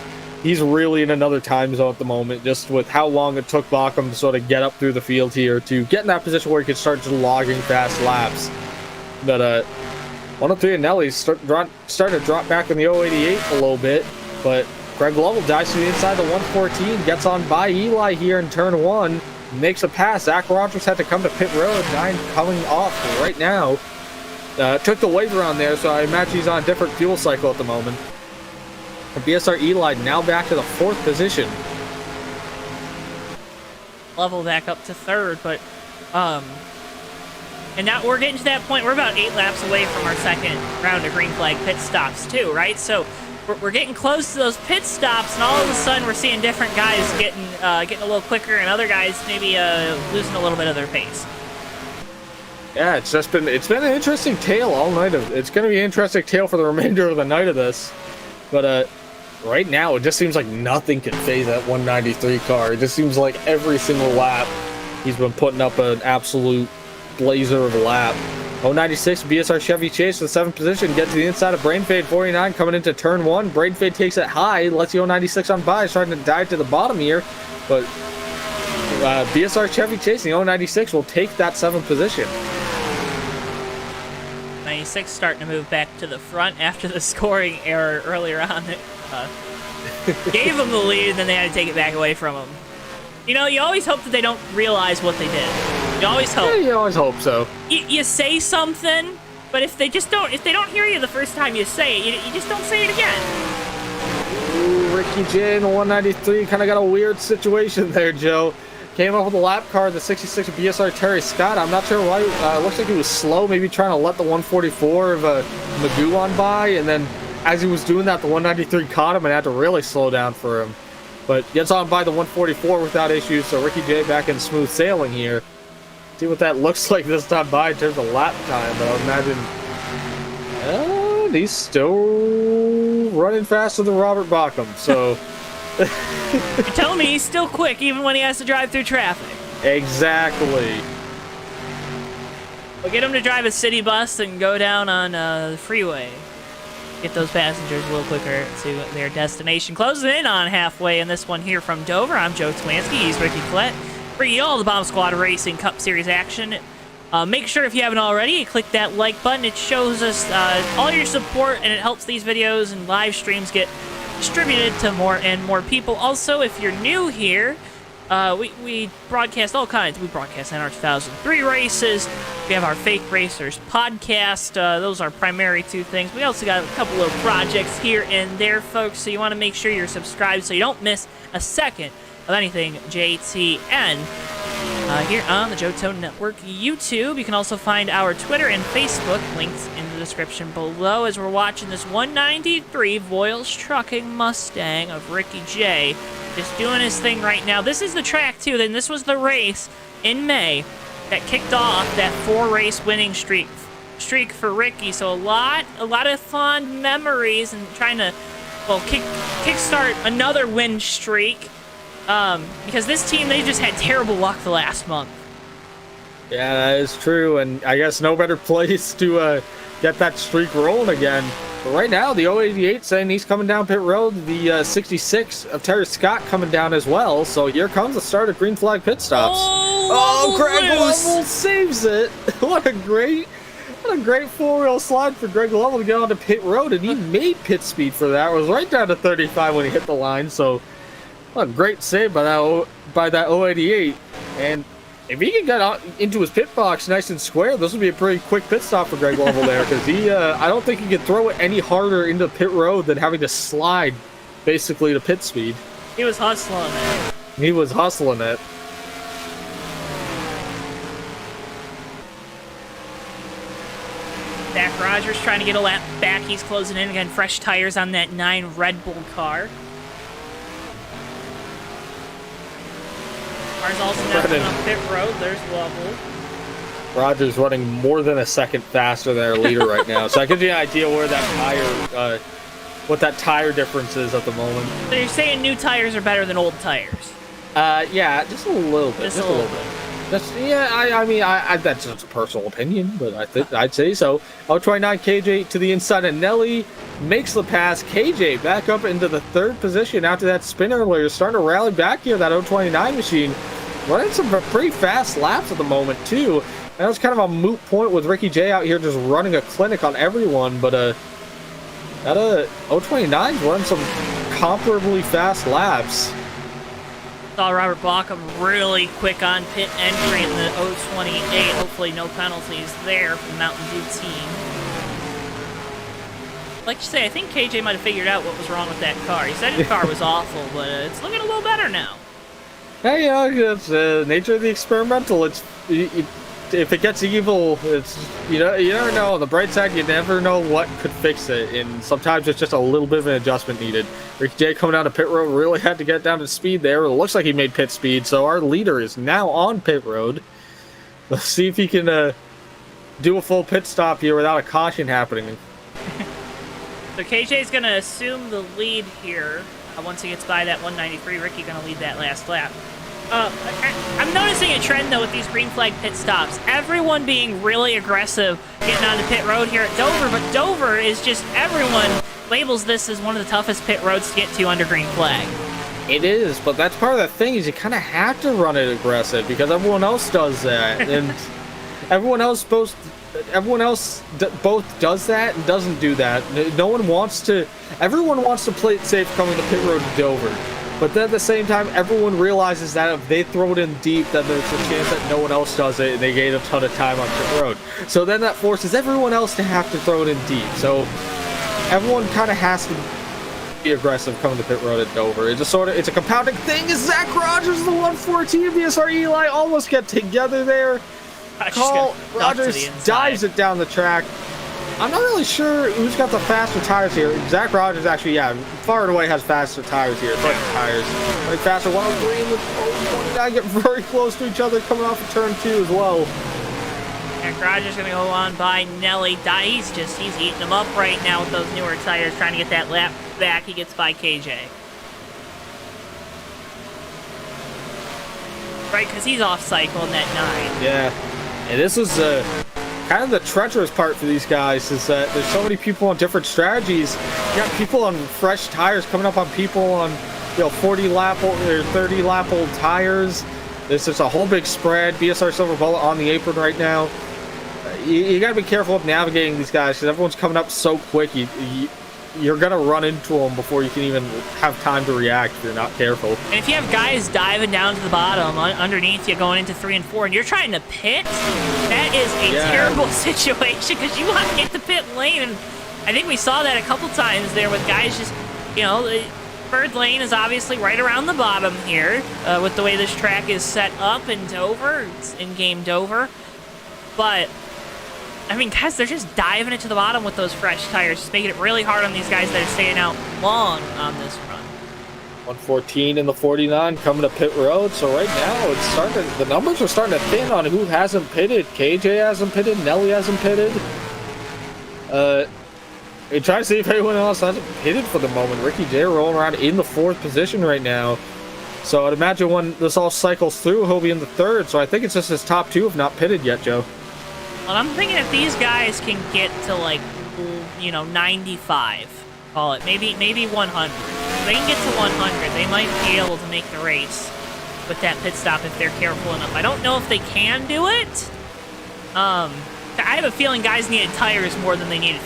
He's really in another time zone at the moment, just with how long it took Bacco to sort of get up through the field here to get in that position where he could start just logging fast laps. But 103 and Nelly's starting to drop back in the 088 a little bit. But Greg Lovell dives to the inside the 114, gets on by Eli here in turn 1, makes a pass. Zach Rogers had to come to pit road, 9 coming off right now. Took the waiver on there, so I imagine he's on a different fuel cycle at the moment. BSR Eli now back to the 4th position. Level back up to 3rd, but and now we're getting to that point. We're about 8 laps away from our second round of green flag pit stops too, right? So we're getting close to those pit stops, and all of a sudden we're seeing different guys getting a little quicker, and other guys maybe losing a little bit of their pace. Yeah, it's been an interesting tale all night. It's going to be an interesting tale for the remainder of the night of this. But right now, it just seems like nothing can phase that 193 car. It just seems like every single lap, he's been putting up an absolute blazer of a lap. 096 BSR Chevy Chase to the 7th position, get to the inside of Brain Fade 49 coming into turn 1. Brain Fade takes it high, lets the 096 on by, starting to dive to the bottom here. But BSR Chevy Chase and the 096 will take that 7th position. 96 starting to move back to the front after the scoring error earlier on that gave them the lead, and then they had to take it back away from them. You know, you always hope that they don't realize what they did. You always hope. Yeah, you always hope so. You say something, but if they don't hear you the first time you say it, you just don't say it again. Ooh, Ricky J in the 193 kind of got a weird situation there, Joe. Came up with a lap car, the 66 BSR Terry Scott. I'm not sure why. It looks like he was slow, maybe trying to let the 144 of Magoo on by. And then as he was doing that, the 193 caught him and had to really slow down for him. But gets on by the 144 without issues. So Ricky J back in smooth sailing here. See what that looks like this time by in terms of lap time. But I would imagine he's still running faster than Robert Bacco. So... You're telling me he's still quick even when he has to drive through traffic. Exactly. We'll get him to drive a city bus and go down on the freeway. Get those passengers a little quicker to their destination. Closing in on halfway in this one here from Dover. I'm Joe Twansky. He's Ricky Collette. Bringing you all the Bomb Squad Racing Cup Series action. Make sure if you haven't already, you click that like button. It shows us all your support, and it helps these videos and live streams get distributed to more and more people. Also, if you're new here, we broadcast all kinds. We broadcast NR 2003 races. We have our Fake Racers podcast. Those are primary 2 things. We also got a couple of projects here and there, folks, so you want to make sure you're subscribed so you don't miss a second of anything JTN. Here on the JoeTowNetwork YouTube. You can also find our Twitter and Facebook links in the description below as we're watching this 193 Voiles Trucking Mustang of Ricky J. Just doing his thing right now. This is the track, too. Then this was the race in May that kicked off that 4-race winning streak for Ricky. So a lot of fond memories and trying to, well, kickstart another win streak. Because this team, they just had terrible luck the last month. Yeah, that is true, and I guess no better place to get that streak rolling again. But right now, the 088 saying he's coming down pit road. The 66 of Terry Scott coming down as well. So here comes the start of green flag pit stops. Oh, Greg Lovell saves it. What a great four-wheel slide for Greg Lovell to get onto pit road, and he made pit speed for that. It was right down to 35 when he hit the line. So what a great save by that 088. And if he can get into his pit box nice and square, this would be a pretty quick pit stop for Greg Lovell there, because I don't think he could throw it any harder into pit road than having to slide basically to pit speed. He was hustling it. He was hustling it. Zach Rogers trying to get a lap back. He's closing in again. Fresh tires on that 9 Red Bull car. Cars also now coming on pit road. There's Lovell. Rogers running more than a second faster than our leader right now. So I give you an idea where that tire, what that tire difference is at the moment. So you're saying new tires are better than old tires? Yeah, just a little bit. Just a little bit. I mean, that's just a personal opinion, but I'd say so. 029 KJ to the inside of Nelly makes the pass. KJ back up into the 3rd position after that spin earlier, starting to rally back here. That 029 machine running some pretty fast laps at the moment too. And that was kind of a moot point with Ricky J out here just running a clinic on everyone, but that 029's running some comparably fast laps. Saw Robert Blockham really quick on pit entry in the 028. Hopefully no penalties there for the Mountain Dew team. Like you say, I think KJ might have figured out what was wrong with that car. He said his car was awful, but it's looking a little better now. Hey, it's nature of the experimental. If it gets evil, it's you never know. On the bright side, you never know what could fix it, and sometimes it's just a little bit of an adjustment needed. Ricky J coming down to pit road really had to get down to speed there. It looks like he made pit speed, so our leader is now on pit road. Let's see if he can do a full pit stop here without a caution happening. So KJ's going to assume the lead here. Once he gets by that 193, Ricky going to lead that last lap. I'm noticing a trend, though, with these green flag pit stops. Everyone being really aggressive getting on the pit road here at Dover, but Dover is just, everyone labels this as one of the toughest pit roads to get to under green flag. It is, but that's part of the thing, is you kind of have to run it aggressive because everyone else does that. And everyone else both does that and doesn't do that. Everyone wants to play it safe coming to pit road to Dover. But then at the same time, everyone realizes that if they throw it in deep, then there's a chance that no one else does it, and they gain a ton of time on pit road. So then that forces everyone else to have to throw it in deep. So everyone kind of has to be aggressive coming to pit road at Dover. It's a compounding thing. Is Zach Rogers the 114 BSR Eli almost get together there? Rogers dives it down the track. I'm not really sure who's got the faster tires here. Zach Rogers actually, far and away has faster tires here. Tires. Like faster. 103 with 029 get very close to each other coming off of turn 2 as well. Zach Rogers going to go on by Nelly. He's eating them up right now with those newer tires, trying to get that lap back. He gets by KJ. Right, because he's off cycle in that 9. Yeah. And this is kind of the treacherous part for these guys, is that there's so many people on different strategies. You got people on fresh tires coming up on people on 40 lap old or 30 lap old tires. There's just a whole big spread. BSR Silver Bullet on the apron right now. You got to be careful of navigating these guys because everyone's coming up so quick. You're going to run into them before you can even have time to react if you're not careful. And if you have guys diving down to the bottom underneath you going into 3 and 4 and you're trying to pit, that is a terrible situation because you want to get the pit lane. And I think we saw that a couple times there with guys just, third lane is obviously right around the bottom here with the way this track is set up in Dover. It's in-game Dover. But I mean, guys, they're just diving it to the bottom with those fresh tires, just making it really hard on these guys that are staying out long on this run. 114 in the 49 coming to pit road. So right now, the numbers are starting to thin on who hasn't pitted. KJ hasn't pitted. Nelly hasn't pitted. We try to see if anyone else hasn't pitted for the moment. Ricky J rolling around in the 4th position right now. So I'd imagine when this all cycles through, he'll be in the 3rd. So I think it's just his top 2 have not pitted yet, Joe. Well, I'm thinking if these guys can get to, like, 95, call it, maybe 100. If they can get to 100, they might be able to make the race with that pit stop if they're careful enough. I don't know if they can do it. I have a feeling guys needed tires more than they needed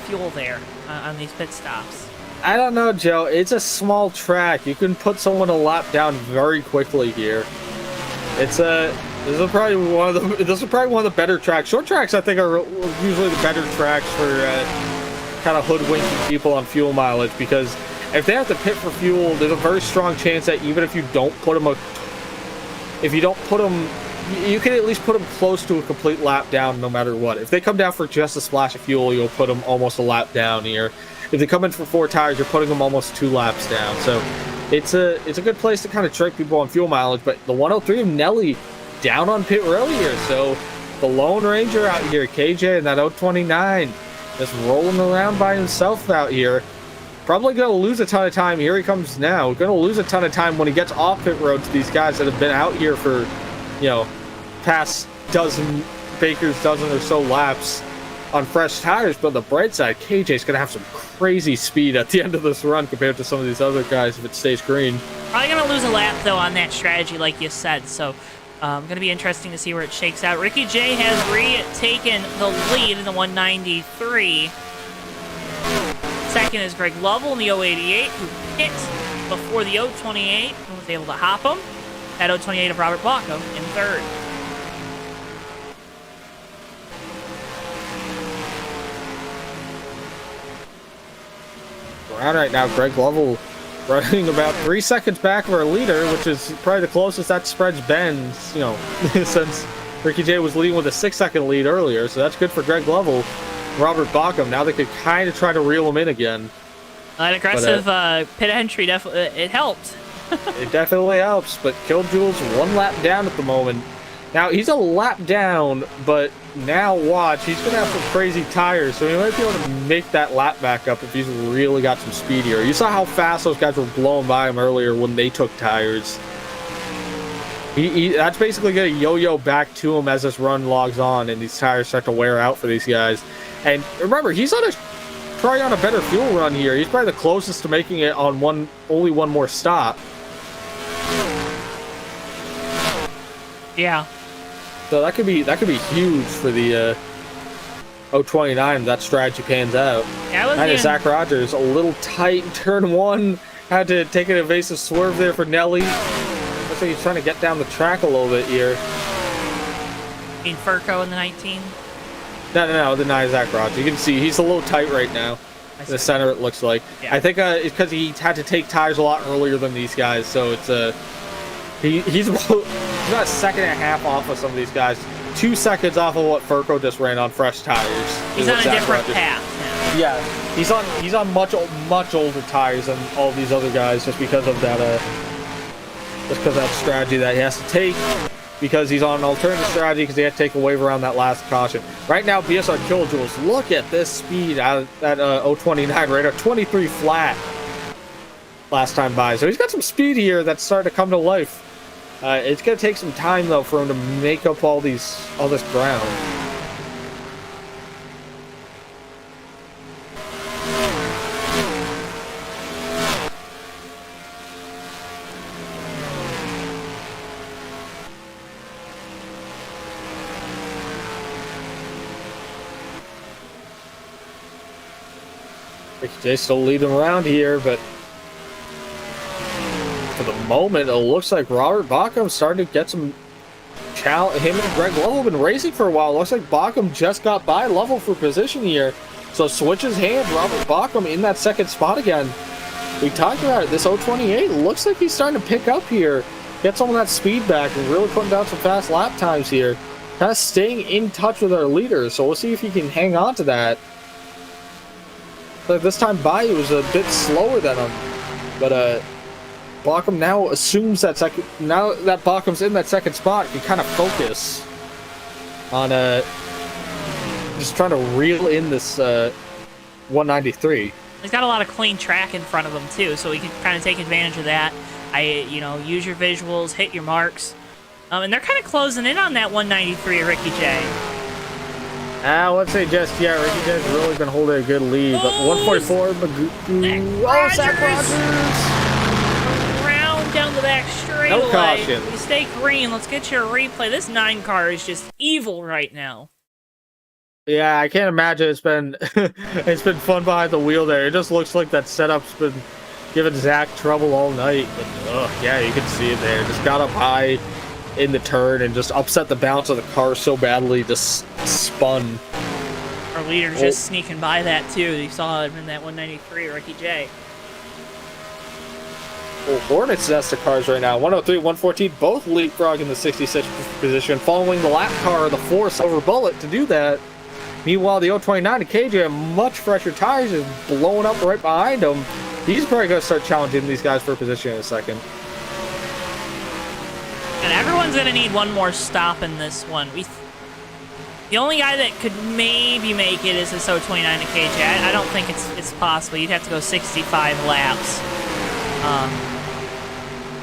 fuel there on these pit stops. I don't know, Joe. It's a small track. You can put someone a lap down very quickly here. This is probably one of the better tracks. Short tracks, I think, are usually the better tracks for kind of hoodwinking people on fuel mileage, because if they have to pit for fuel, there's a very strong chance that even if you don't put them, you can at least put them close to a complete lap down no matter what. If they come down for just a splash of fuel, you'll put them almost a lap down here. If they come in for 4 tires, you're putting them almost 2 laps down. So it's a good place to kind of trick people on fuel mileage. But the 103 of Nelly down on pit road here. So the Lone Ranger out here, KJ, and that 029 just rolling around by himself out here. Probably going to lose a ton of time. Here he comes now. Going to lose a ton of time when he gets off pit road to these guys that have been out here for, past Baker's dozen or so laps on fresh tires. But on the bright side, KJ's going to have some crazy speed at the end of this run compared to some of these other guys if it stays green. Probably going to lose a lap, though, on that strategy, like you said. So, going to be interesting to see where it shakes out. Ricky J has retaken the lead in the 193. Second is Greg Lovell in the 088, who hit before the 028 and was able to hop him. That 028 of Robert Bacco in third. Around right now, Greg Lovell running about 3 seconds back of our leader, which is probably the closest that spread's been, since Ricky J was leading with a 6-second lead earlier. So that's good for Greg Lovell. Robert Bacco, now they could kind of try to reel him in again. That aggressive pit entry, definitely, it helped. It definitely helps, but Killjule's 1 lap down at the moment. Now, he's a lap down, but now watch, he's going to have some crazy tires, so he might be able to make that lap back up if he's really got some speed here. You saw how fast those guys were blowing by him earlier when they took tires. That's basically going to yo-yo back to him as this run logs on and these tires start to wear out for these guys. And remember, he's probably on a better fuel run here. He's probably the closest to making it on only one more stop. Yeah. So that could be huge for the 029 if that strategy pans out. Yeah, Zach Rogers a little tight in turn 1. Had to take an evasive swerve there for Nelly. Looks like he's trying to get down the track a little bit here. You mean Furco in the 19? No, the Zach Rogers. You can see he's a little tight right now. In the center, it looks like. Yeah. I think it's because he had to take tires a lot earlier than these guys, so it's he's about a second and a half off of some of these guys. 2 seconds off of what Furco just ran on fresh tires. He's on a different path. Yeah, he's on much older tires than all these other guys, just because of that strategy that he has to take. Because he's on an alternative strategy because he had to take a wave around that last caution. Right now, BSR Killjules, look at this speed out of that 029, right at 23 flat last time by. So he's got some speed here that's starting to come to life. It's going to take some time, though, for him to make up all this ground. They still lead him around here, but for the moment, it looks like Robert Bacco's starting to get some challenge. Him and Greg Lovell have been racing for a while. Looks like Bacco just got by Lovell for position here. So switches hands, Robert Bacco in that second spot again. We talked about it. This 028 looks like he's starting to pick up here. Get some of that speed back and really putting down some fast lap times here. Kind of staying in touch with our leader. So we'll see if he can hang on to that. But this time by, he was a bit slower than him. But Bacco now assumes that now that Bacco's in that second spot, he can kind of focus on just trying to reel in this 193. He's got a lot of clean track in front of him too, so he can kind of take advantage of that. Use your visuals, hit your marks, and they're kind of closing in on that 193 of Ricky J. Let's say just yet. Ricky J's really been holding a good lead. But 144, Zach Rogers. Around down the back straightaway. No caution. You stay green. Let's get you a replay. This 9 car is just evil right now. Yeah, I can't imagine it's been it's been fun behind the wheel there. It just looks like that setup's been giving Zach trouble all night. But, yeah, you can see it there. Just got up high in the turn and just upset the balance of the car so badly, just spun. Our leader just sneaking by that too. You saw him in that 193, Ricky J. Well, Hornets nest of cars right now. 103, 114, both leapfrogging the 66th position, following the lap car, the 4 Silver Bullet, to do that. Meanwhile, the 029 and KJ have much fresher tires and blowing up right behind him. He's probably going to start challenging these guys for position in a second. And everyone's going to need one more stop in this one. The only guy that could maybe make it is this 029 and KJ. I don't think it's possible. You'd have to go 65 laps.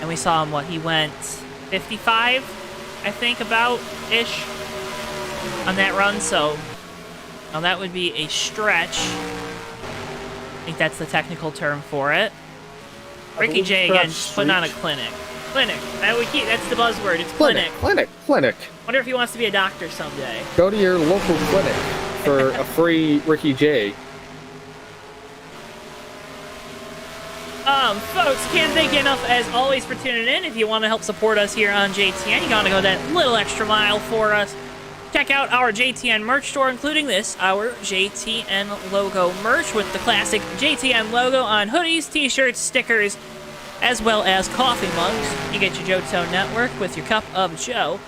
And we saw him, he went 55, I think, about-ish on that run, so now that would be a stretch. I think that's the technical term for it. Ricky J, again, just putting on a clinic. Clinic. That's the buzzword. It's clinic. Clinic. Wonder if he wants to be a doctor someday. Go to your local clinic for a free Ricky J. Folks, can't thank you enough, as always, for tuning in. If you want to help support us here on JTN, you got to go that little extra mile for us. Check out our JTN merch store, including this, our JTN logo merch with the classic JTN logo on hoodies, t-shirts, stickers, as well as coffee mugs. You get your JoeTowNetwork with your cup of Joe.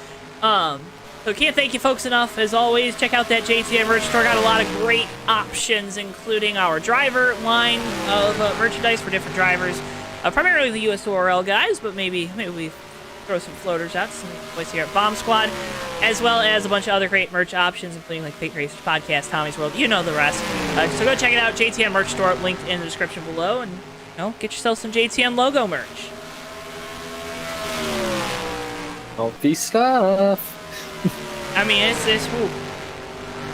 So can't thank you folks enough. As always, check out that JTN merch store. Got a lot of great options, including our driver line of merchandise for different drivers. Primarily the USORL guys, but maybe we throw some floaters out, some boys here at Bomb Squad, as well as a bunch of other great merch options, including like Pit Racers Podcast, Tommy's World, you know the rest. So go check it out, JTN merch store, linked in the description below, and get yourself some JTN logo merch. Healthy stuff. I mean,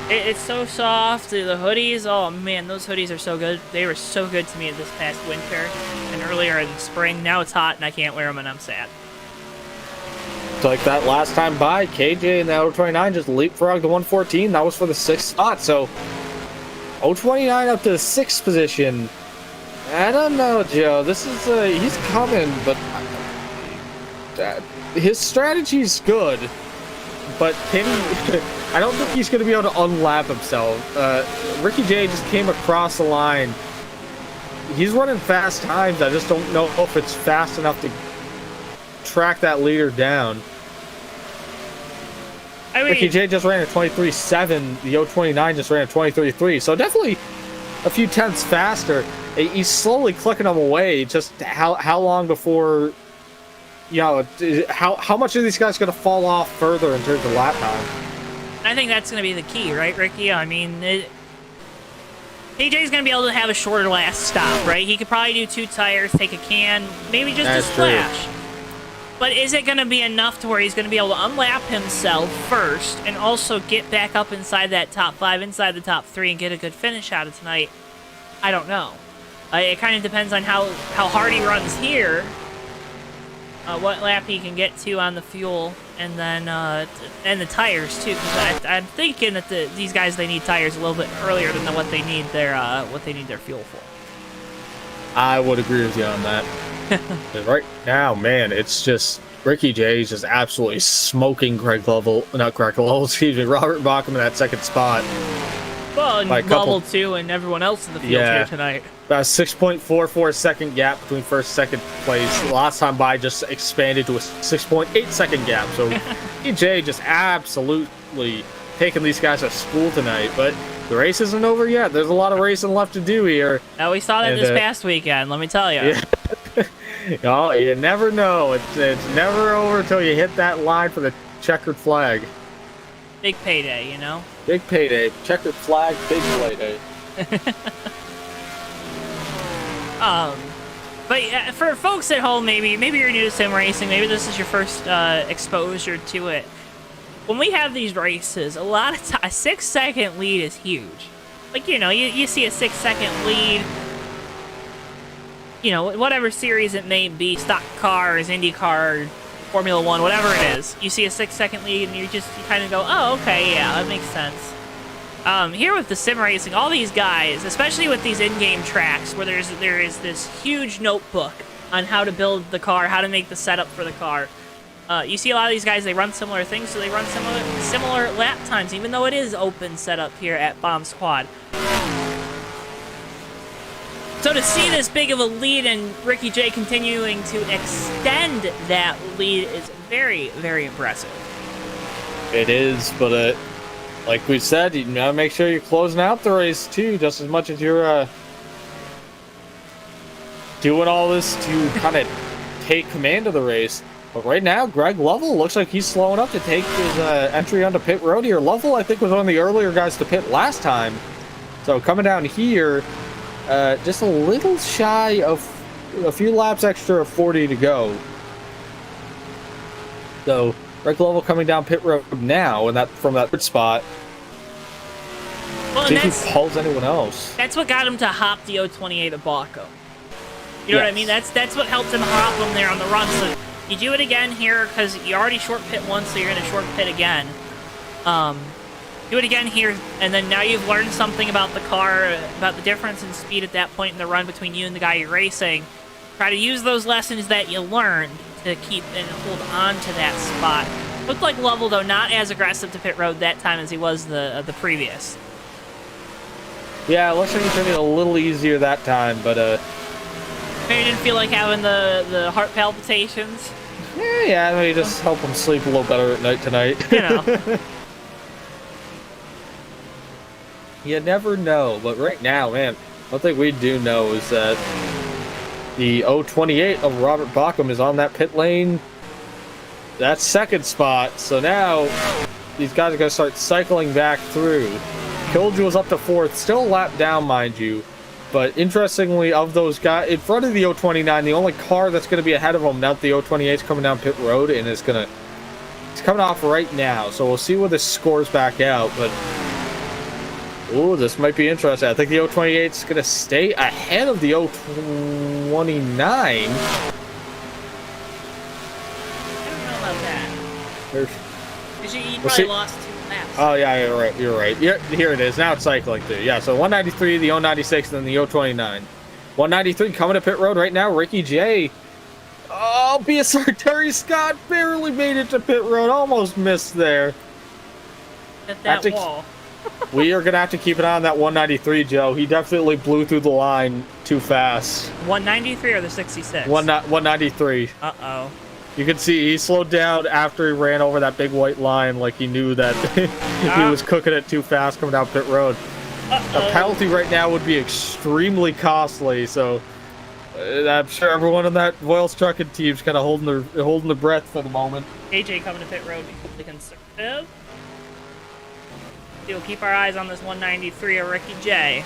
it's so soft. The hoodies, oh man, those hoodies are so good. They were so good to me this past winter and earlier in spring. Now it's hot and I can't wear them, and I'm sad. Like that last time by, KJ and the 029 just leapfrogged the 114. That was for the 6th spot. So 029 up to the 6th position. I don't know, Joe. This is he's coming, but his strategy's good. But can he? I don't think he's going to be able to unlap himself. Ricky J just came across the line. He's running fast times. I just don't know if it's fast enough to track that leader down. I mean, Ricky J just ran a 23.7. The 029 just ran a 23.3. So definitely a few tenths faster. He's slowly clicking them away. Just how long before? How much are these guys going to fall off further in terms of lap time? I think that's going to be the key, right, Ricky? I mean, AJ's going to be able to have a shorter last stop, right? He could probably do 2 tires, take a can, maybe just a splash. True. But is it going to be enough to where he's going to be able to unlap himself first and also get back up inside that top 5, inside the top 3, and get a good finish out of tonight? I don't know. It kind of depends on how hard he runs here. What lap he can get to on the fuel, and then and the tires too. Because I'm thinking that these guys, they need tires a little bit earlier than what they need their fuel for. I would agree with you on that. Right now, man, it's just Ricky J's just absolutely smoking Robert Bachman in that 2nd spot. Well, and Bubble too, and everyone else in the field here tonight. About a 6.44 second gap between 1st and 2nd place. Last time by just expanded to a 6.8 second gap. So EJ just absolutely taking these guys to school tonight. But the race isn't over yet. There's a lot of racing left to do here. Now we saw that this past weekend, let me tell you. Yeah. You never know. It's never over until you hit that line for the checkered flag. Big payday, you know? Big payday. Checkered flag, big payday. But for folks at home, maybe you're new to sim racing, maybe this is your first exposure to it. when we have these races, a lot of a 6-second lead is huge. Like, you know, you see a 6-second lead, you know, whatever series it may be, stock cars, IndyCar, Formula 1, whatever it is. You see a 6-second lead and you kind of go, oh, okay, yeah, that makes sense. Here with the sim racing, all these guys, especially with these in-game tracks where there is this huge notebook on how to build the car, how to make the setup for the car. You see a lot of these guys, they run similar things, so they run similar lap times, even though it is open setup here at Bomb Squad. So to see this big of a lead and Ricky J continuing to extend that lead is very, very impressive. It is, but like we said, you gotta make sure you're closing out the race too, just as much as you're doing all this to kind of take command of the race. But right now, Greg Lovell looks like he's slowing up to take his entry onto pit road here. Lovell, I think, was one of the earlier guys to pit last time. So coming down here, just a little shy of a few laps extra of 40 to go. So Greg Lovell coming down pit road now, and that from that third spot. Well, See if he pulls anyone else. That's what got him to hop the 028 of Baco. You know what I mean? That's what helped him hop him there on the run. So you do it again here because you already short pit once, so you're going to short pit again. Do it again here, and then now you've learned something about the car, about the difference in speed at that point in the run between you and the guy you're racing. Try to use those lessons that you learned to keep and hold on to that spot. Looked like Lovell, though, not as aggressive to pit road that time as he was the previous. Yeah, it looks like he took it a little easier that time, but Maybe didn't feel like having the heart palpitations. yeah, maybe just help him sleep a little better at night tonight. You know. You never know, but right now, man, one thing we do know is that the 028 of Robert Bauckham is on that pit lane. That second spot, so now these guys are going to start cycling back through. Killjoy's up to fourth, still a lap down, mind you. But interestingly, of those guys, in front of the 029, the only car that's going to be ahead of them now that the 028 is coming down pit road, and it's coming off right now. So we'll see where this scores back out, but ooh, this might be interesting. I think the 028 is going to stay ahead of the 029. I don't know about that. Because you probably lost 2 laps. Oh, yeah, you're right. Yeah, here it is. Now it's cycling through. Yeah, so 193, the 096, and then the 029. 193 coming to pit road right now. Ricky J. Oh, BSR Terry Scott barely made it to pit road. Almost missed there. At that wall. We are going to have to keep an eye on that 193, Joe. He definitely blew through the line too fast. 193 or the 66? 193. Uh-oh. You can see he slowed down after he ran over that big white line, like he knew that he was cooking it too fast coming down pit road. A penalty right now would be extremely costly, so I'm sure everyone in that Voiles trucking team's kind of holding their breath for the moment. AJ coming to pit road, be conservative. We'll keep our eyes on this 193 of Ricky J.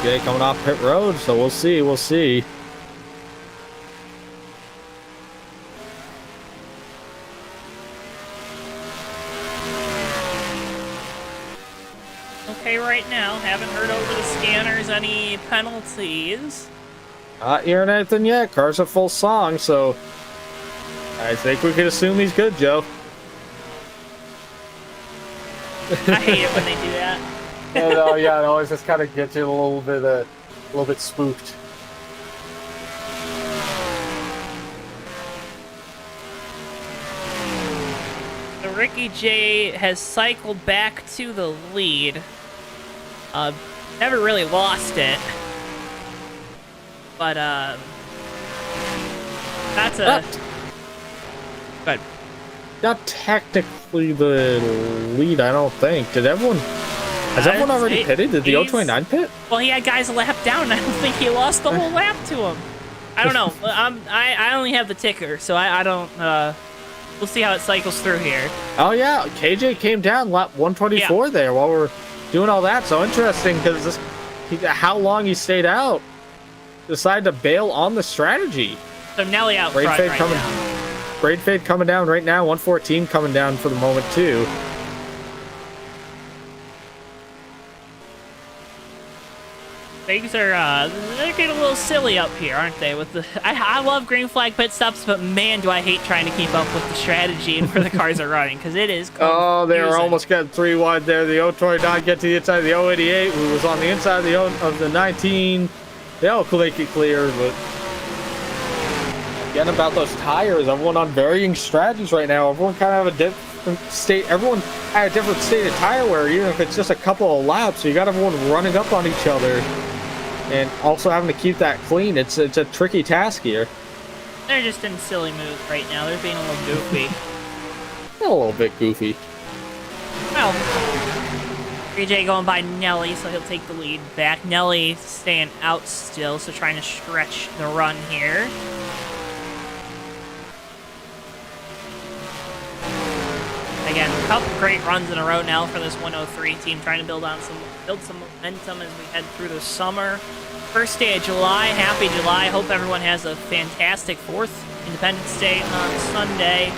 J coming off pit road, so we'll see. Okay, right now, haven't heard over the scanners any penalties. Not hearing anything yet. Car's a full song, so I think we can assume he's good, Joe. I hate it when they do that. Yeah, it always just kind of gets you a little bit spooked. So Ricky J has cycled back to the lead. Never really lost it. But, that's a... Good. Not technically the lead, I don't think. Did everyone... Has everyone already pitted? Did the 029 pit? Well, he had guys a lap down. I don't think he lost the whole lap to him. I don't know. I only have the ticker, so I don't... we'll see how it cycles through here. Oh, yeah. KJ came down lap 124 there while we're doing all that. So interesting, because how long he stayed out. Decided to bail on the strategy. So Nelly out front right now. Braid Fade coming down right now. 114 coming down for the moment, too. Things are, they're getting a little silly up here, aren't they? With the, I love green flag pit stops, but man, do I hate trying to keep up with the strategy and where the cars are running, because it is confusing. Oh, they were almost getting 3 wide there. The 029 get to the inside of the 088, who was on the inside of the 19. They'll make it clear, but again, about those tires, everyone on varying strategies right now. Everyone kind of have a different state. Everyone at a different state of tire wear, even if it's just a couple of laps. So you got everyone running up on each other. And also having to keep that clean. It's a tricky task here. They're just in silly moves right now. They're being a little goofy. A little bit goofy. Well, 3J going by Nelly, so he'll take the lead back. Nelly staying out still, so trying to stretch the run here. Again, a couple great runs in a row now for this 103 team, trying to build some momentum as we head through the summer. First day of July, happy July. Hope everyone has a fantastic 4th Independence Day on Sunday.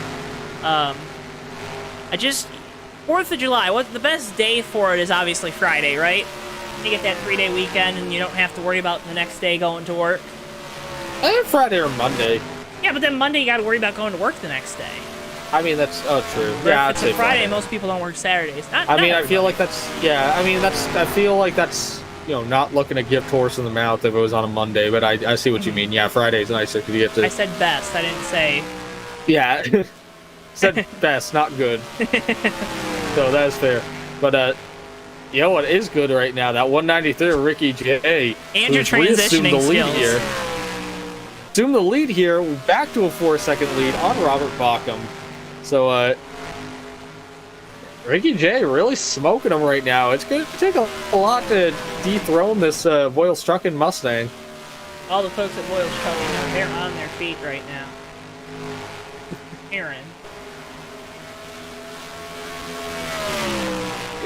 4th of July, what the best day for it is obviously Friday, right? You get that 3-day weekend and you don't have to worry about the next day going to work. I think Friday or Monday. Yeah, but then Monday you got to worry about going to work the next day. I mean, that's true. But yeah, if I'd it's say a Friday, most people don't work Saturdays. I feel like that's I feel like that's not looking a gift horse in the mouth if it was on a Monday, but I see what you mean. Yeah, Friday's nicer because you get to. I said best. I didn't say. Yeah, said best, not good. So that's fair. But what is good right now? That 193 Ricky J. And your transitioning skills. Here. Assume the lead here. We're back to a 4-second lead on Robert Bauckham. So, Ricky J really smoking him right now. It's going to take a lot to dethrone this Voiles Truckin' Mustang. All the folks at Voiles Truckin', they're on their feet right now. Aaron.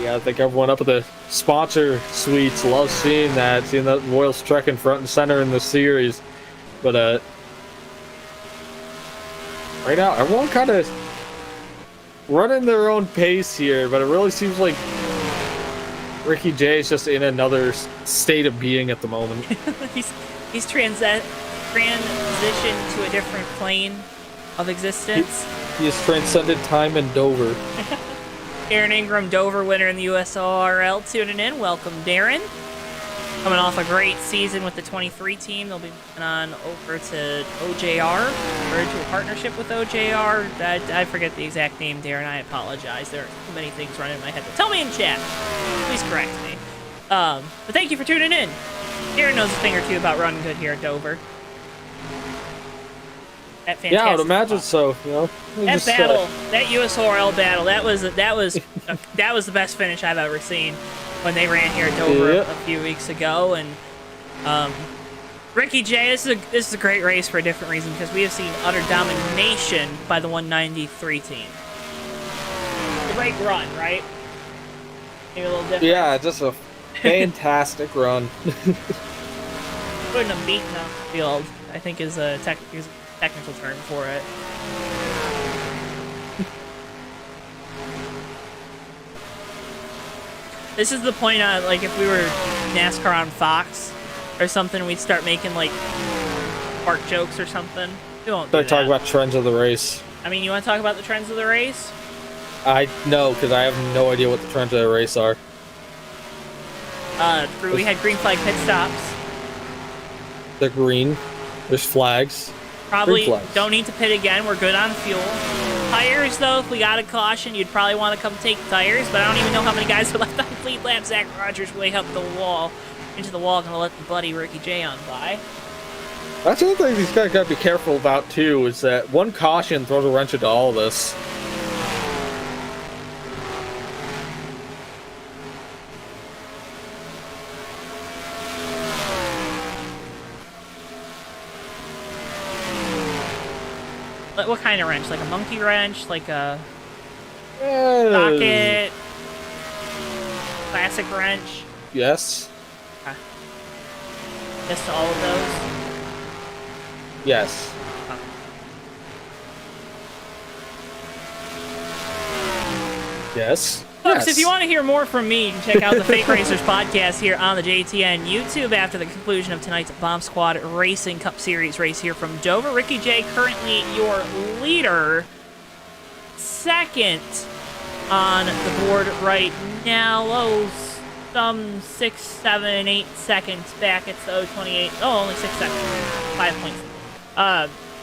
Yeah, I think everyone up at the sponsor suites loves seeing that Voiles Truckin' front and center in the series. But, right now, everyone kind of running their own pace here, but it really seems like Ricky J is just in another state of being at the moment. he's transitioned to a different plane of existence. He has transcended time in Dover. Darren Ingram, Dover winner in the USORL, tuning in. Welcome, Darren. Coming off a great season with the 23 team, they'll be moving on over to OJR, or to a partnership with OJR. I forget the exact name, Darren. I apologize. There are too many things running in my head. But tell me in chat. Please correct me. But thank you for tuning in. Darren knows a thing or two about running good here at Dover. That fantastic. Yeah, I would imagine so. That battle, that USORL battle, that was the best finish I've ever seen. When they ran here at Dover a few weeks ago, and Ricky J, this is a great race for a different reason because we have seen utter domination by the 193 team. A great run, right? Maybe a little different. Yeah, just a fantastic run. Putting them beating on the field, I think, is a technical term for it. This is the point on, like, if we were NASCAR on Fox or something, we'd start making, like, fart jokes or something. We won't do that. Talk about trends of the race. I mean, you want to talk about the trends of the race? I know, because I have no idea what the trends of the race are. We had green flag pit stops. They're green. There's flags. Probably don't need to pit again. We're good on fuel. Tires, though, if we got a caution, you'd probably want to come take tires, but I don't even know how many guys are left on the lead lap. Zach Rogers way up the wall, into the wall, gonna let the buddy Ricky J on by. That's one thing these guys gotta be careful about, too, is that one caution throws a wrench into all of this. What kind of wrench? Like a monkey wrench? Like a socket? Classic wrench? Yes. Okay. Yes to all of those? Yes. Yes. Folks, if you want to hear more from me, you can check out the Fake Racers podcast here on the JTN YouTube after the conclusion of tonight's Bomb Squad Racing Cup Series race here from Dover. Ricky J, currently your leader. Second on the board right now. Oh, some 6, 7, 8 seconds back. It's the 028. Oh, only 6 seconds. 5 points.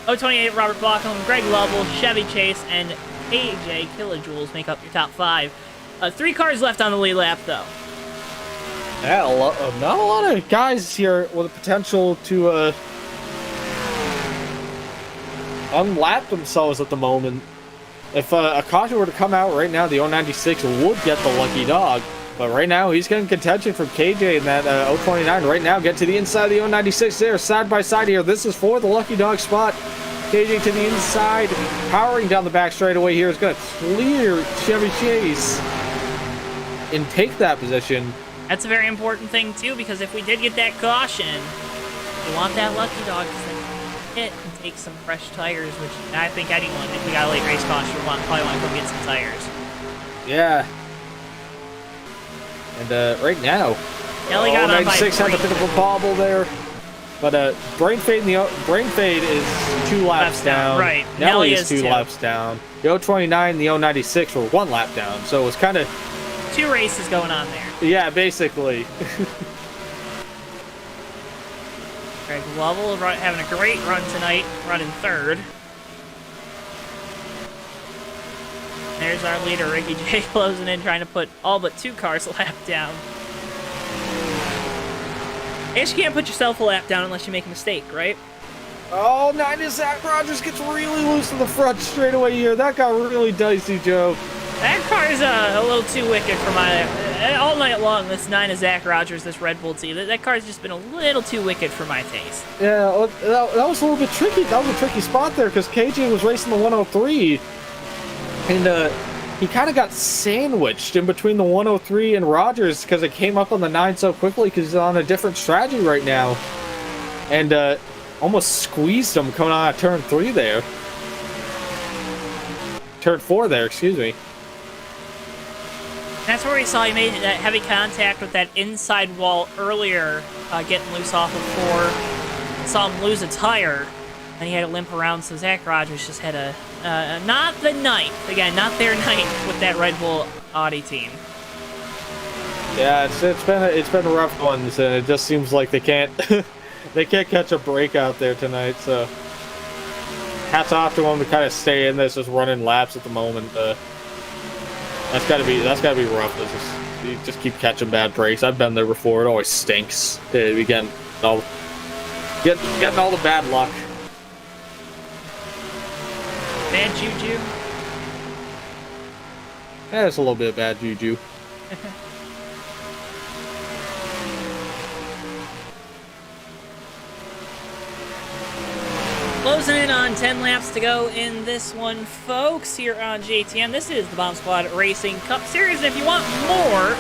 028, Robert Bauckham, Greg Lovell, Chevy Chase, and AJ Kilojoules make up your top 5. 3 cars left on the lead lap, though. Yeah, not a lot of guys here with the potential to unlap themselves at the moment. If a caution were to come out right now, the 096 would get the lucky dog. But right now, he's getting contention from KJ in that 029. Right now, get to the inside of the 096 there, side by side here. This is for the lucky dog spot. KJ to the inside, powering down the back straightaway here is going to clear Chevy Chase and take that position. That's a very important thing, too, because if we did get that caution, we want that lucky dog to hit and take some fresh tires, which I think anyone, if we got a late race caution, would probably want to go get some tires. Yeah. And right now, Nelly got on by 96 had a bit of a bobble there. But brain fade is 2 laps down. Right. Nelly is 2 laps down. The 029 and the 096 were 1 lap down. So it was kind of 2 races going on there. Yeah, basically. Greg Lovell having a great run tonight, running 3rd. There's our leader, Ricky J, closing in, trying to put all but 2 cars a lap down. I guess you can't put yourself a lap down unless you make a mistake, right? Oh, 9 Zach Rogers gets really loose in the front straightaway here. That got really dicey, Joe. That car is a little too wicked for my... all night long, this 9 of Zach Rogers, this Red Bull team, that car's just been a little too wicked for my taste. Yeah, that was a little bit tricky. That was a tricky spot there because KJ was racing the 103. And he kind of got sandwiched in between the 103 and Rogers because it came up on the 9 so quickly because he's on a different strategy right now. And almost squeezed him coming on at turn 3 there. Turn 4 there, excuse me. That's where we saw he made that heavy contact with that inside wall earlier, getting loose off of 4. Saw him lose a tire, and he had to limp around, so Zach Rogers just had a... not the night. Again, not their night with that Red Bull Audi team. Yeah, it's been a rough one, and it just seems like they can't they can't catch a break out there tonight. So hats off to them to kind of stay in this, just running laps at the moment. That's gotta be rough. You just keep catching bad breaks. I've been there before. It always stinks. We getting all the bad luck. Bad juju? Yeah, it's a little bit of bad juju. Closing in on 10 laps to go in this one, folks, here on JTN. This is the Bomb Squad Racing Cup Series, and if you want more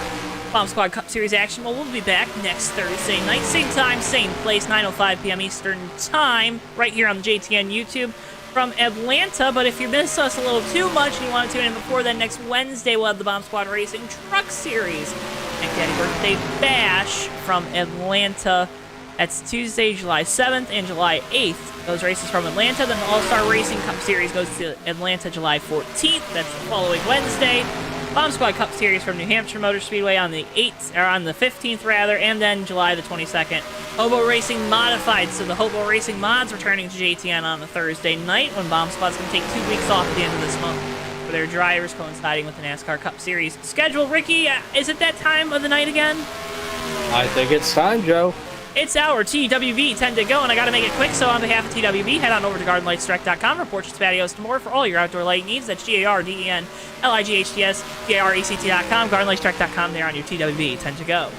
Bomb Squad Cup Series action, well, we'll be back next Thursday night. Same time, same place, 9:05 p.m. Eastern Time, right here on the JTN YouTube from Atlanta. But if you miss us a little too much and you want to tune in before then, next Wednesday we'll have the Bomb Squad Racing Truck Series and Daddy Birthday Bash from Atlanta. That's Tuesday, July 7th and July 8th. Those races from Atlanta. Then the All-Star Racing Cup Series goes to Atlanta July 14th. That's the following Wednesday. Bomb Squad Cup Series from New Hampshire Motor Speedway on the 8th, or on the 15th rather, and then July the 22nd. Hobo Racing Modified. So the Hobo Racing Mods returning to JTN on a Thursday night when Bomb Squad's going to take 2 weeks off at the end of this month for their drivers, coinciding with the NASCAR Cup Series schedule. Ricky, is it that time of the night again? I think it's time, Joe. It's our TWV 10 to go, and I gotta make it quick, so on behalf of TWV, head on over to GardenLightsDirect.com for portraits, patios, and more for all your outdoor lighting needs. That's GARDENLIGHTS, GARECT.com, GardenLightsDirect.com there on your TWV 10 to go.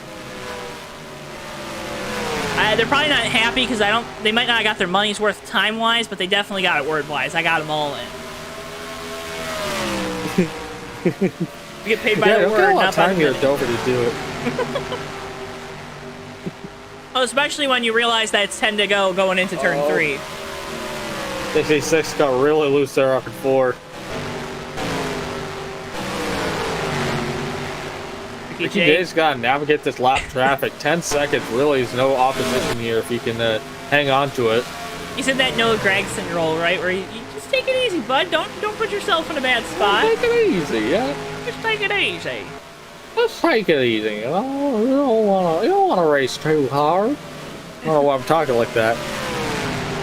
They're probably not happy because they might not have got their money's worth time-wise, but they definitely got it word-wise. I got them all in. We get paid by the word, not by the minute. Here at Dover to do it. Oh, especially when you realize that it's 10 to go going into turn 3. 66 got really loose there up at 4. Ricky Ricky J. J's got to navigate this lap traffic. 10 seconds really is no opposition here if he can hang on to it. He's in that Noah Gragson role, right? Where you just take it easy, bud. Don't put yourself in a bad spot. Take it easy, yeah. Just take it easy. Just take it easy. You don't want to race too hard. I don't know why I'm talking like that.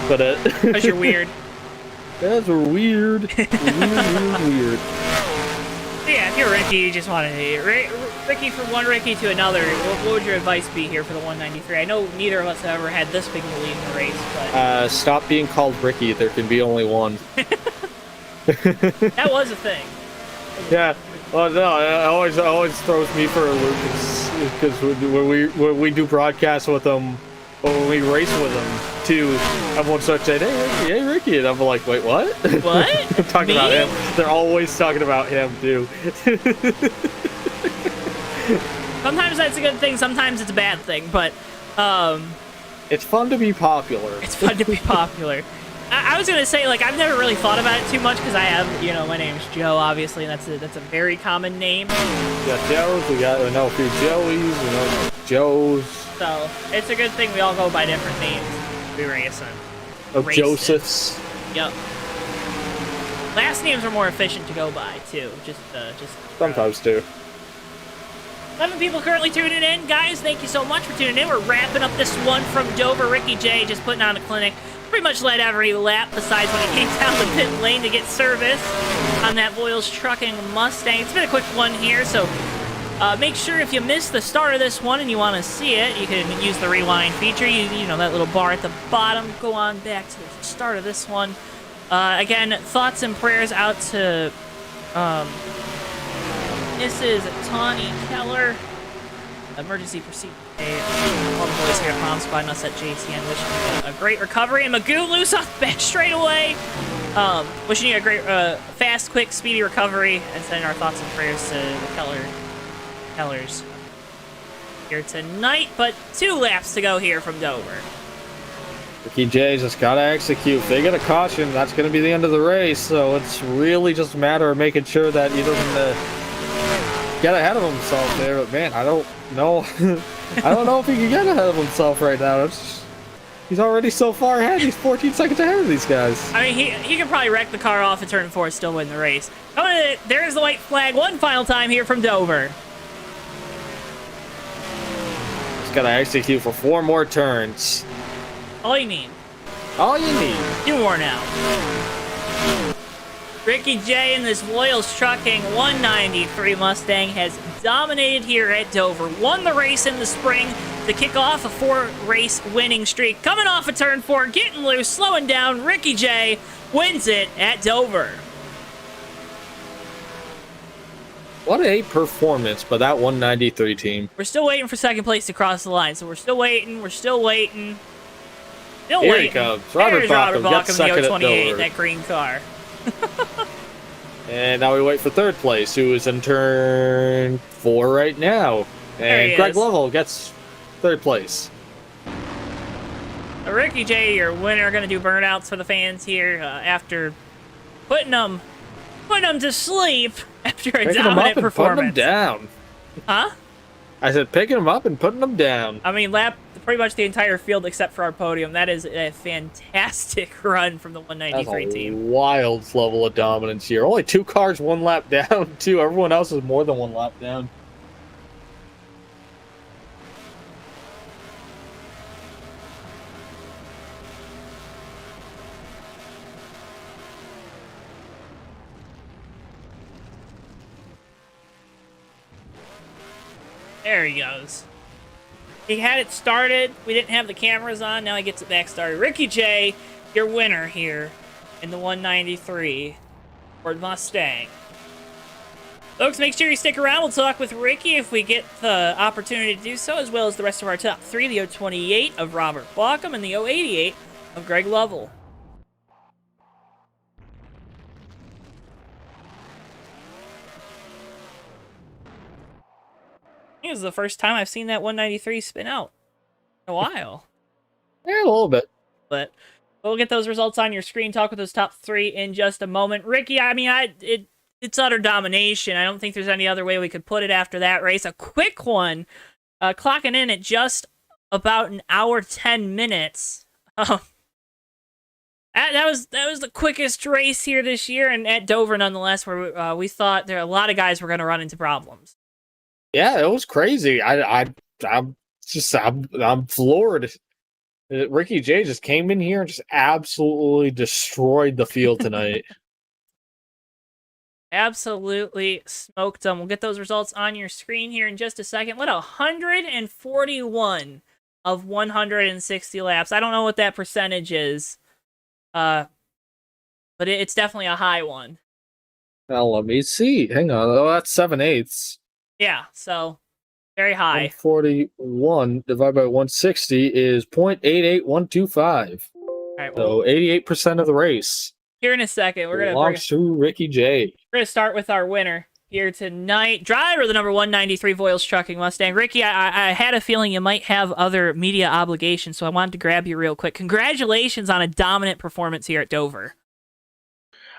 But Because you're weird. That's weird. Weird. Yeah, if you're Ricky, you just want to Ricky from one Ricky to another. What would your advice be here for the 193? I know neither of us have ever had this big of a lead in the race, but stop being called Ricky. There can be only one. that was a thing. Yeah. Well, no, it always throws me for a loop because when we do broadcasts with them, or when we race with them, too, everyone starts saying, hey Ricky, and I'm like, wait, what? What? I'm talking about him. They're always talking about him, too. Sometimes that's a good thing, sometimes it's a bad thing, but it's fun to be popular. It's fun to be popular. I was gonna say, like, I've never really thought about it too much because I have, my name's Joe, obviously, and that's a very common name. We got Joe's, we know a few Joeys, we know Joes. So it's a good thing we all go by different names. We racing. Josephs. Yep. Last names are more efficient to go by too. Just sometimes too. 11 people currently tuning in, guys. Thank you so much for tuning in. We're wrapping up this one from Dover. Ricky J just putting on a clinic. Pretty much led every lap besides when he came down the pit lane to get service on that Voiles trucking Mustang. It's been a quick one here, so make sure if you missed the start of this one and you want to see it, you can use the rewind feature. You know, that little bar at the bottom. Go on back to the start of this one. Again, thoughts and prayers out to Mrs. Tawny Keller. Emergency procedure. All the boys here at Mom Squad and us at JTN wishing you a great recovery. And Magoo loose off the bench straight away. Wishing you a great, fast, quick, speedy recovery, and sending our thoughts and prayers to the Kellers here tonight. But 2 laps to go here from Dover. Ricky J's just gotta execute. If they get a caution, that's gonna be the end of the race. So it's really just a matter of making sure that he doesn't get ahead of himself there. But man, I don't know. I don't know if he can get ahead of himself right now. He's already so far ahead. He's 14 seconds ahead of these guys. I mean, he could probably wreck the car off at turn 4 and still win the race. There's the white flag. One final time here from Dover. Just gotta execute for 4 more turns. All you need. All you need. 2 more now. Ricky J in this Voiles trucking 193 Mustang has dominated here at Dover. Won the race in the spring to kick off a 4-race winning streak. Coming off of turn 4, getting loose, slowing down. Ricky J wins it at Dover. What a performance by that 193 team. We're still waiting for second place to cross the line, so we're still waiting. Still Here waiting. he comes. There's Robert Bauckham gets the second at 028, Dover. that green car. And now we wait for third place, who is in turn 4 right now. And Greg Lovell gets third place. Ricky J, your winner, going to do burnouts for the fans here after putting them to sleep after a Picking dominant them up and performance. putting them down. Huh? I said picking them up and putting them down. I mean, pretty much the entire field except for our podium. That is a fantastic run from the 193 That's a team. wild level of dominance here. Only 2 cars 1 lap down, too. Everyone else is more than 1 lap down. There he goes. He had it started. We didn't have the cameras on. Now he gets it back started. Ricky J, your winner here in the 193 Ford Mustang. Folks, make sure you stick around. We'll talk with Ricky if we get the opportunity to do so, as well as the rest of our top 3, the 028 of Robert Bauckham and the 088 of Greg Lovell. This is the first time I've seen that 193 spin out in a while. Yeah, a little bit. But we'll get those results on your screen. Talk with those top 3 in just a moment. Ricky, I mean, it it's utter domination. I don't think there's any other way we could put it after that race. A quick one, clocking in at just about an hour 10 minutes. That was the quickest race here this year, and at Dover nonetheless, where we thought there a lot of guys were going to run into problems. Yeah, it was crazy. I'm floored. Ricky J just came in here and just absolutely destroyed the field tonight. Absolutely smoked them. We'll get those results on your screen here in just a second. What, 141 of 160 laps. I don't know what that percentage is, but it's definitely a high one. Now let me see. Hang on. Oh, that's 7/8. Yeah, so very high. 141 divided by 160 is 0.88125. All right, well, So 88% of the race here in a second, we're belongs to Ricky J. We're gonna start with our winner here tonight. Driver of the number 193 Voiles Trucking Mustang. Ricky, I had a feeling you might have other media obligations, so I wanted to grab you real quick. Congratulations on a dominant performance here at Dover.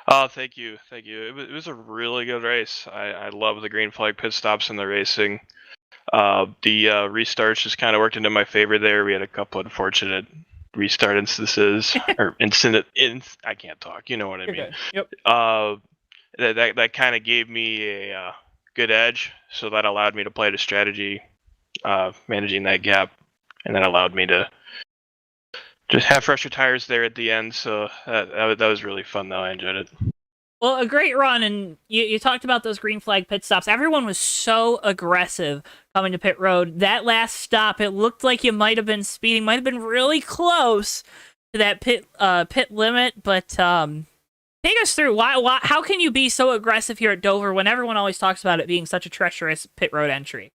Oh, thank you. It was a really good race. I love the green flag pit stops and the racing. The restarts just kind of worked into my favor there. We had a couple unfortunate restart instances, or I can't talk. You know what I mean. Yep. That kind of gave me a good edge, so that allowed me to play the strategy, managing that gap, and that allowed me to just have fresher tires there at the end. So that was really fun, though. I enjoyed it. Well, a great run, and you talked about those green flag pit stops. Everyone was so aggressive coming to pit road. That last stop, it looked like you might have been speeding, might have been really close to that pit limit. But take us through why how can you be so aggressive here at Dover when everyone always talks about it being such a treacherous pit road entry?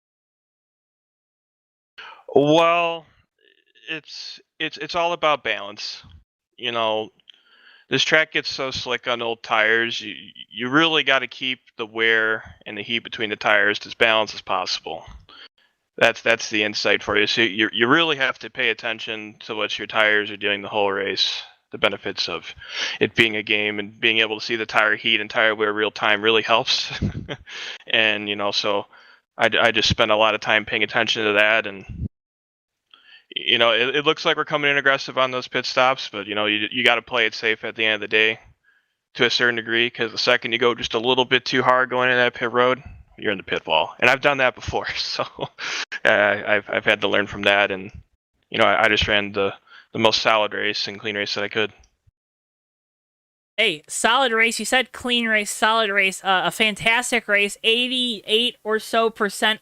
Well, it's all about balance. You know, this track gets so slick on old tires. You really got to keep the wear and the heat between the tires as balanced as possible. That's the insight for you. So you really have to pay attention to what your tires are doing the whole race. The benefits of it being a game and being able to see the tire heat and tire wear real time really helps. And so I just spent a lot of time paying attention to that, and it looks like we're coming in aggressive on those pit stops, but you got to play it safe at the end of the day to a certain degree, because the second you go just a little bit too hard going into that pit road, you're in the pit wall. And I've done that before, so I've had to learn from that. And I just ran the most solid race and clean race that I could. Hey, solid race. You said clean race, solid race. A fantastic race. 88% or so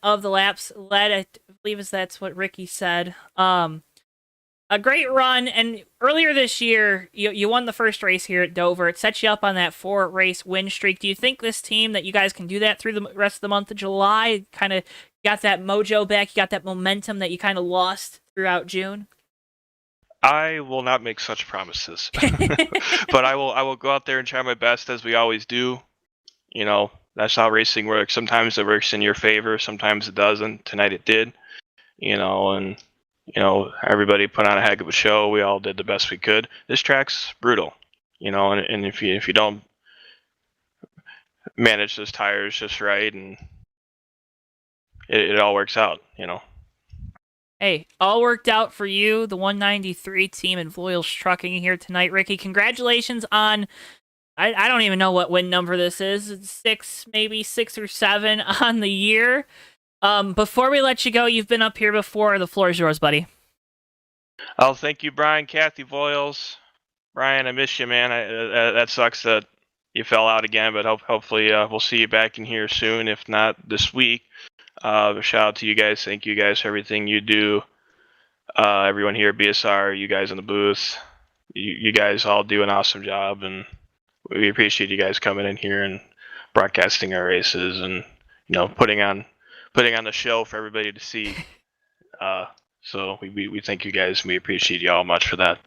of the laps led. I believe that's what Ricky said. A great run. And earlier this year, you won the first race here at Dover. It set you up on that 4-race win streak. Do you think this team that you guys can do that through the rest of the month of July? Kind of got that mojo back. You got that momentum that you kind of lost throughout June? I will not make such promises, but I will go out there and try my best, as we always do. That's how racing works. Sometimes it works in your favor, sometimes it doesn't. Tonight it did, and everybody put on a heck of a show. We all did the best we could. This track's brutal, and if you don't manage those tires just right, and it all works out, Hey, all worked out for you, the 193 team in Voiles Trucking here tonight. Ricky, congratulations on, I don't even know what win number this is. It's 6, maybe 6 or 7 on the year. Before we let you go, you've been up here before. The floor is yours, buddy. Oh, thank you, Brian, Kathy, Voiles. Brian, I miss you, man. That sucks that you fell out again, but hopefully we'll see you back in here soon, if not this week. Shout out to you guys. Thank you guys for everything you do. Everyone here at BSR, you guys in the booth, you guys all do an awesome job, and we appreciate you guys coming in here and broadcasting our races, and putting on the show for everybody to see. So we thank you guys, and we appreciate you all much for that.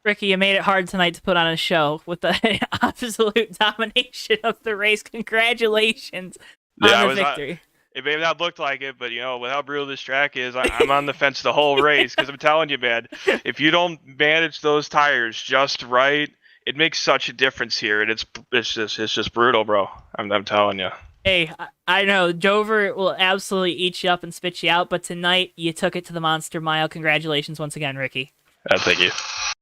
Ricky, you made it hard tonight to put on a show with the absolute domination of the race. Congratulations on the victory. It may not look like it, but with how brutal this track is, I'm on the fence the whole race, because I'm telling you, man, if you don't manage those tires just right it makes such a difference here, and it's just brutal, bro. I'm telling you. Hey, I know Dover will absolutely eat you up and spit you out, but tonight you took it to the Monster Mile. Congratulations once again, Ricky. Thank you.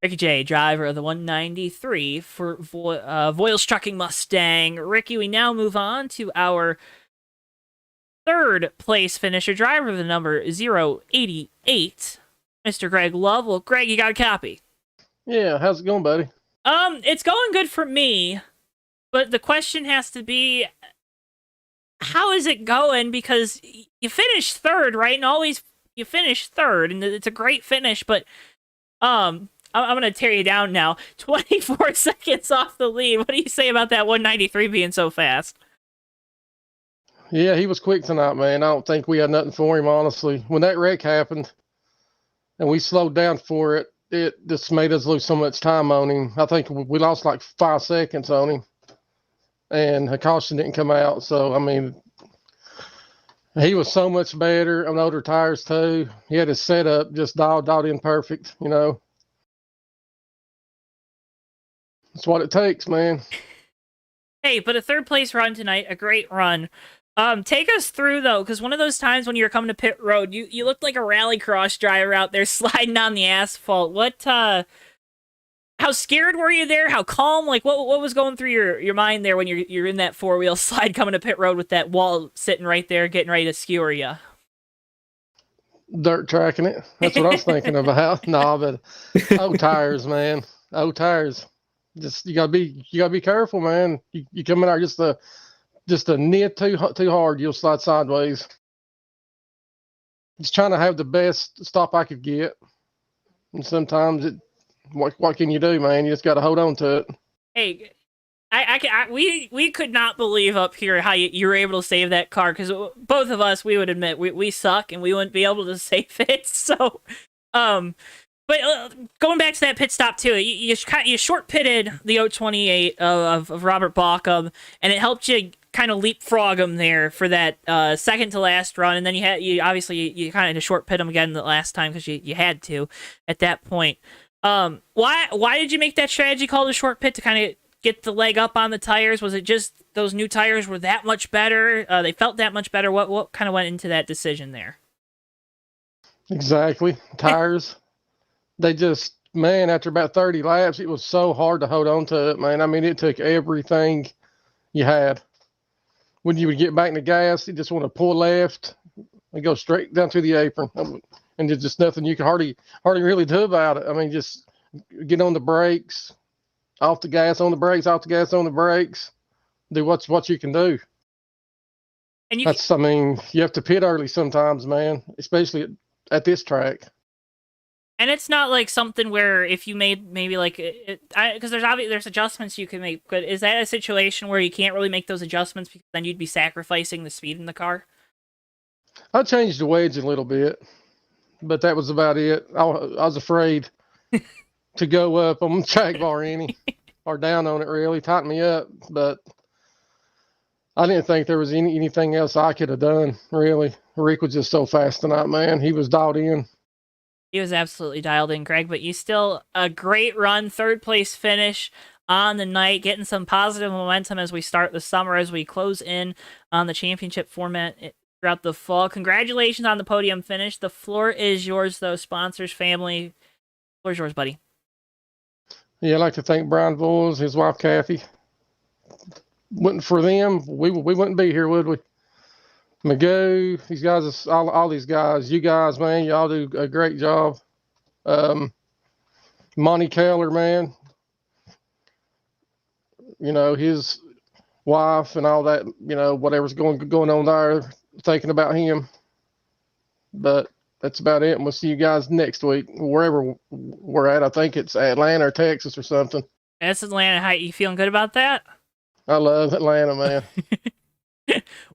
Ricky J, driver of the 193 for Voiles Trucking Mustang. Ricky, we now move on to our third place finisher, driver of the number 088, Mr. Greg Love. Well, Greg, you got a copy? Yeah, how's it going, buddy? It's going good for me, but the question has to be, how is it going? Because you finished third, right? And always you finish third, and it's a great finish, but I'm going to tear you down now. 24 seconds off the lead. What do you say about that 193 being so fast? Yeah, he was quick tonight, man. I don't think we had nothing for him, honestly. When that wreck happened and we slowed down for it, it just made us lose so much time on him. I think we lost like 5 seconds on him, and a caution didn't come out. So, I mean, he was so much better on older tires, too. He had his setup just dialed in perfect, you know. That's what it takes, man. Hey, but a third place run tonight, a great run. Take us through, though, because one of those times when you were coming to pit road, you looked like a rallycross driver out there sliding on the asphalt. How scared were you there? How calm? Like, what was going through your mind there when you're in that four-wheel slide coming to pit road with that wall sitting right there getting ready to skewer you? Dirt tracking it. That's what I was thinking about. No, but old tires, man. Old tires. Just you gotta be careful, man. You come in there just a nit too hard, you'll slide sideways. Just trying to have the best stop I could get, and sometimes what can you do, man? You just got to hold on to it. Hey, we could not believe up here how you were able to save that car, because both of us, we would admit we suck and we wouldn't be able to save it. So, but going back to that pit stop too, you short pitted the 028 of Robert Baucom, and it helped you kind of leapfrog him there for that second to last run, and then you obviously kind of short pit him again the last time because you had to at that point. Why did you make that strategy call to short pit, to kind of get the leg up on the tires? Was it just those new tires were that much better? They felt that much better. What kind of went into that decision there? Exactly, tires. They just, man, after about 30 laps, it was so hard to hold on to it, man. I mean, it took everything you had. When you would get back in the gas, you just want to pull left and go straight down to the apron. And there's just nothing you can hardly really do about it. I mean, just get on the brakes, off the gas, on the brakes, off the gas, on the brakes. Do what you can do. And I mean, you have to pit early sometimes, man, especially at this track. And it's not like something where if you made maybe like because there's adjustments you can make, but is that a situation where you can't really make those adjustments because then you'd be sacrificing the speed in the car? I changed the wedge a little bit, but that was about it. I was afraid to go up on the track bar any or down on it, really tighten me up, but I didn't think there was anything else I could have done, really. Rick was just so fast tonight, man. He was dialed in. He was absolutely dialed in, Greg, but you still a great run, third place finish on the night, getting some positive momentum as we start the summer, as we close in on the championship format throughout the fall. Congratulations on the podium finish. The floor is yours, though. Sponsors, family, the floor is yours, buddy. Yeah, I'd like to thank Brian Voiles, his wife, Kathy. Wasn't for them, we wouldn't be here, would we? Magoo, these guys, all these guys, you guys, man, y'all do a great job. Monty Keller, man, you know, his wife and all that, you know, whatever's going on there, thinking about him. But that's about it. And we'll see you guys next week, wherever we're at. I think it's Atlanta or Texas or something. That's Atlanta. How you feeling good about that? I love Atlanta, man.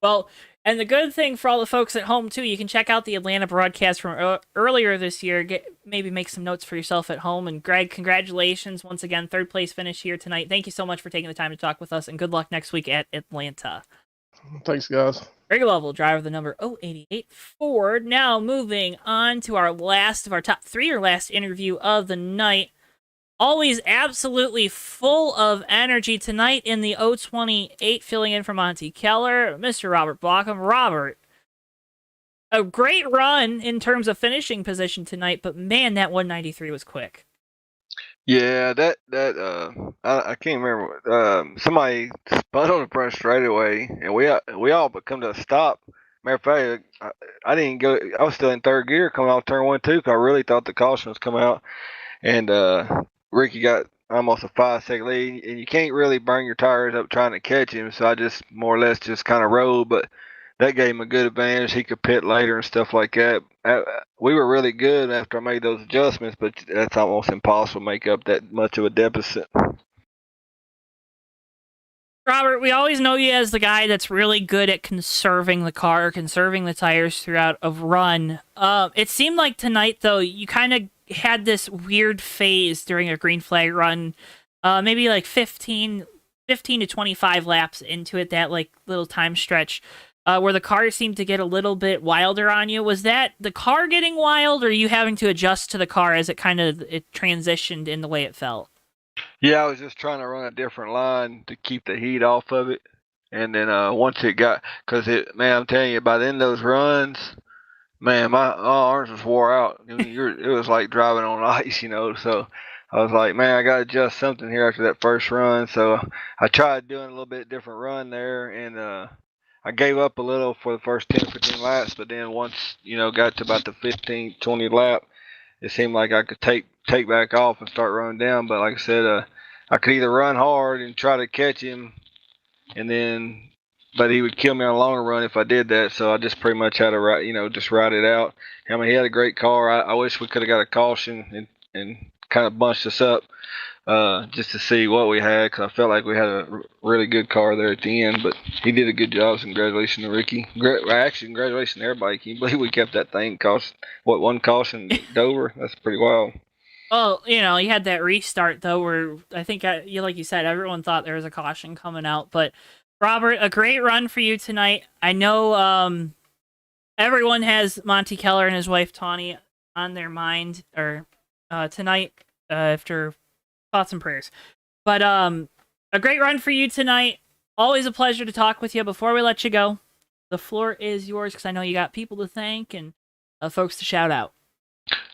Well, and the good thing for all the folks at home, too, you can check out the Atlanta broadcast from earlier this year. Maybe make some notes for yourself at home. And Greg, congratulations once again. Third place finish here tonight. Thank you so much for taking the time to talk with us, and good luck next week at Atlanta. Thanks, guys. Greg Lovell, driver of the number 088 Ford. Now moving on to our last of our top three, or last interview of the night. always absolutely full of energy tonight in the 028, filling in for Monty Keller, Mr. Robert Blockham. Robert, a great run in terms of finishing position tonight, but man, that 193 was quick. Yeah, I can't remember. Somebody spun on the front straightaway, and we all but come to a stop. Matter of fact, I didn't go. I was still in third gear coming off turn 1 too, 'cause I really thought the caution was coming out, and Ricky got almost a 5-second lead, and you can't really burn your tires up trying to catch him. So I just more or less just kind of rode, but that gave him a good advantage. He could pit later and stuff like that. We were really good after I made those adjustments, but that's almost impossible to make up that much of a deficit. Robert, we always know you as the guy that's really good at conserving the car, conserving the tires throughout a run. It seemed like tonight, though, you kind of had this weird phase during a green flag run, maybe like 15 to 25 laps into it, that like little time stretch, where the car seemed to get a little bit wilder on you. Was that the car getting wild, or you having to adjust to the car as it transitioned in the way it felt? Yeah, I was just trying to run a different line to keep the heat off of it. And then once it got, man, I'm telling you, by the end of those runs, man, my arms was wore out. I mean, it was like driving on ice, So I was like, man, I got to adjust something here after that first run. So I tried doing a little bit different run there, and I gave up a little for the first 10, 15 laps. But then once, got to about the 15, 20 lap, it seemed like I could take back off and start running down. But like I said, I could either run hard and try to catch him, but he would kill me on a longer run if I did that. So I just pretty much had to just ride it out. I mean, he had a great car. I wish we could have got a caution and kind of bunched us up just to see what we had, because I felt like we had a really good car there at the end. But he did a good job. So congratulations to Ricky. Actually, congratulations to everybody. Can you believe we kept that thing? One caution Dover? That's pretty wild. Well, you had that restart, though, where I think, like you said, everyone thought there was a caution coming out. But, Robert, a great run for you tonight. I know everyone has Monty Keller and his wife, Tawny, on their mind tonight after thoughts and prayers. But a great run for you tonight. Always a pleasure to talk with you. Before we let you go, the floor is yours, because I know you got people to thank and folks to shout out.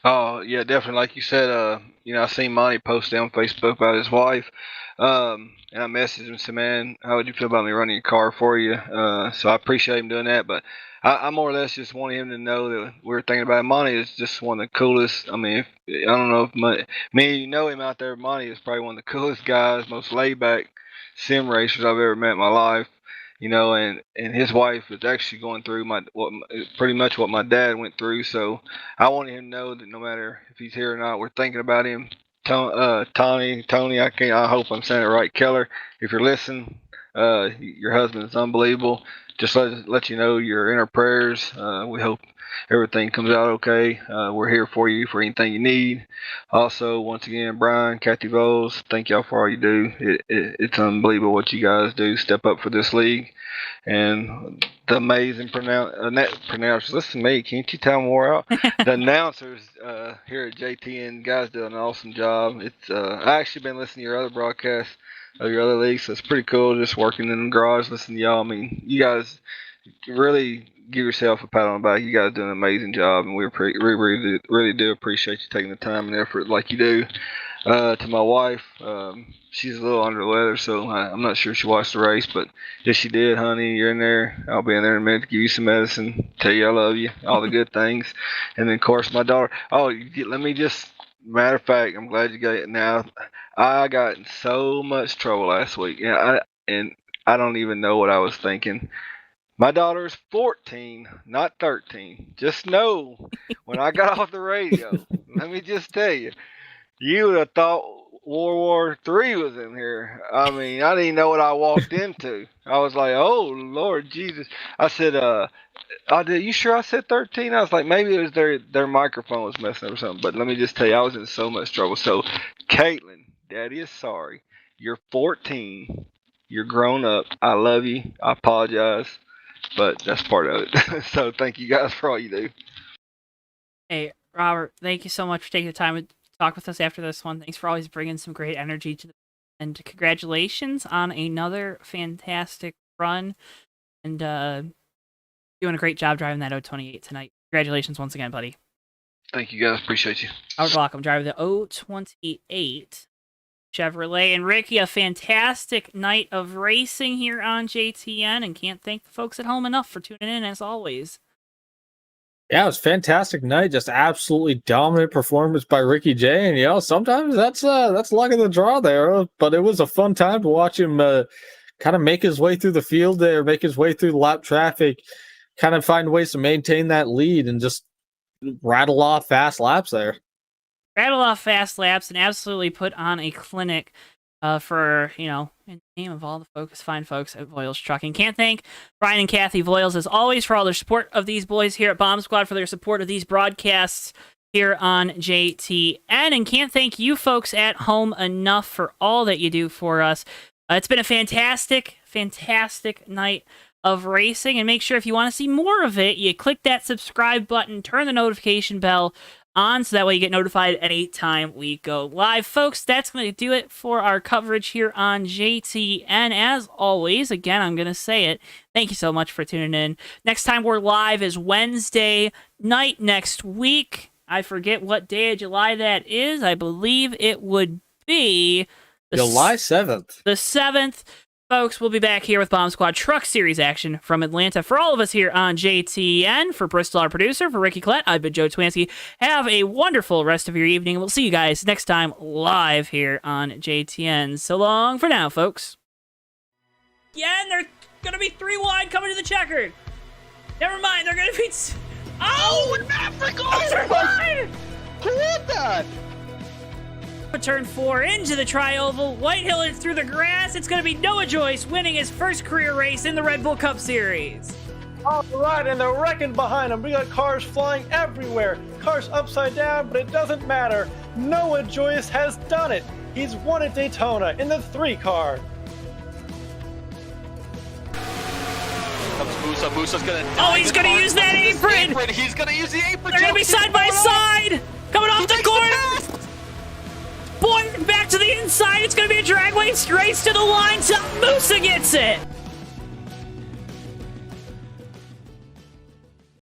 Oh yeah, definitely. Like you said, I seen Monty post on Facebook about his wife, and I messaged him and said, "Man, how would you feel about me running your car for you?" So I appreciate him doing that. But I more or less just wanted him to know that we were thinking about it. Monty is just one of the coolest. I mean, I don't know if you know him out there. Monty is probably one of the coolest guys, most laid back sim racers I've ever met in my life. And his wife is actually going through pretty much what my dad went through. So I want him to know that no matter if he's here or not, we're thinking about him. Tony, I hope I'm saying it right. Keller, if you're listening, your husband is unbelievable. Just let you know you're in our prayers. We hope everything comes out okay. We're here for you for anything you need. Also, once again, Brian, Kathy Voiles, thank y'all for all you do. It's unbelievable what you guys do. Step up for this league. And the amazing pronouncers. Listen to me. Can't you tell more out? The announcers here at JTN, guys, do an awesome job. I actually been listening to your other broadcasts of your other leagues, so it's pretty cool just working in the garage listening to y'all. I mean, you guys really give yourself a pat on the back. You guys do an amazing job, and we really do appreciate you taking the time and effort like you do. To my wife, she's a little under the weather, so I'm not sure she watched the race, but if she did, honey, you're in there. I'll be in there in a minute to give you some medicine, tell you I love you, all the good things. And then, of course, my daughter. Matter of fact, I'm glad you got it now. I got in so much trouble last week, and I don't even know what I was thinking. My daughter is 14, not 13. Just know, when I got off the radio, let me just tell you, you would have thought World War III was in here. I mean, I didn't even know what I walked into. I was like, oh, Lord Jesus. I said, you sure I said 13? I was like, maybe it was their microphone was messing up or something. But let me just tell you, I was in so much trouble. So, Caitlin, Daddy is sorry. You're 14. You're grown up. I love you. I apologize. But that's part of it. So, thank you guys for all you do. Hey, Robert, thank you so much for taking the time talk with us after this one. Thanks for always bringing some great energy to the and congratulations on another fantastic run and doing a great job driving that 028 tonight. Congratulations once again, buddy. Thank you, guys. Appreciate you. Howard Block, I'm driving the 028 Chevrolet. And Ricky, a fantastic night of racing here on JTN, and can't thank the folks at home enough for tuning in as always. Yeah, it was a fantastic night. Just absolutely dominant performance by Ricky J. And, you know, sometimes that's luck of the draw there. But it was a fun time to watch him kind of make his way through the field there, make his way through the lap traffic, kind of find ways to maintain that lead and just rattle off fast laps there. Rattle off fast laps and absolutely put on a clinic for, you know, in the name of all the fine folks at Voiles Trucking. Can't thank Brian and Kathy Voiles, as always, for all their support of these boys here at Bomb Squad, for their support of these broadcasts here on JTN. And can't thank you folks at home enough for all that you do for us. It's been a fantastic, fantastic night of racing. And make sure if you want to see more of it, you click that subscribe button, turn the notification bell on so that way you get notified any time we go live. Folks, that's going to do it for our coverage here on JTN. As always, again, I'm going to say it, thank you so much for tuning in. Next time we're live is Wednesday night next week. I forget what day of July that is. I believe it would be July 7th. The 7th. Folks, we'll be back here with Bomb Squad Truck Series action from Atlanta. For all of us here on JTN, for Bristol, our producer, for Ricky Klett, I've been Joe Twansky. Have a wonderful rest of your evening, and we'll see you guys next time live here on JTN. So long for now, folks. Yeah, and they're going to be 3 wide coming to the checkered. Never mind, they're going to be... Oh, Maverick! Oh, wide! Who hit that? Turn 4 into the tri-oval. Whitehill is through the grass. It's going to be Noah Joyce winning his first career race in the Red Bull Cup Series. All right, and they're wrecking behind him. We got cars flying everywhere. Cars upside down, but it doesn't matter. Noah Joyce has done it. He's won at Daytona in the 3 car. Musa's gonna. Oh, he's going to use that apron. He's gonna use the apron. They're going to be side by side. Coming off the corner. Boy, back to the inside. It's going to be a drag race to the line. Musa gets it.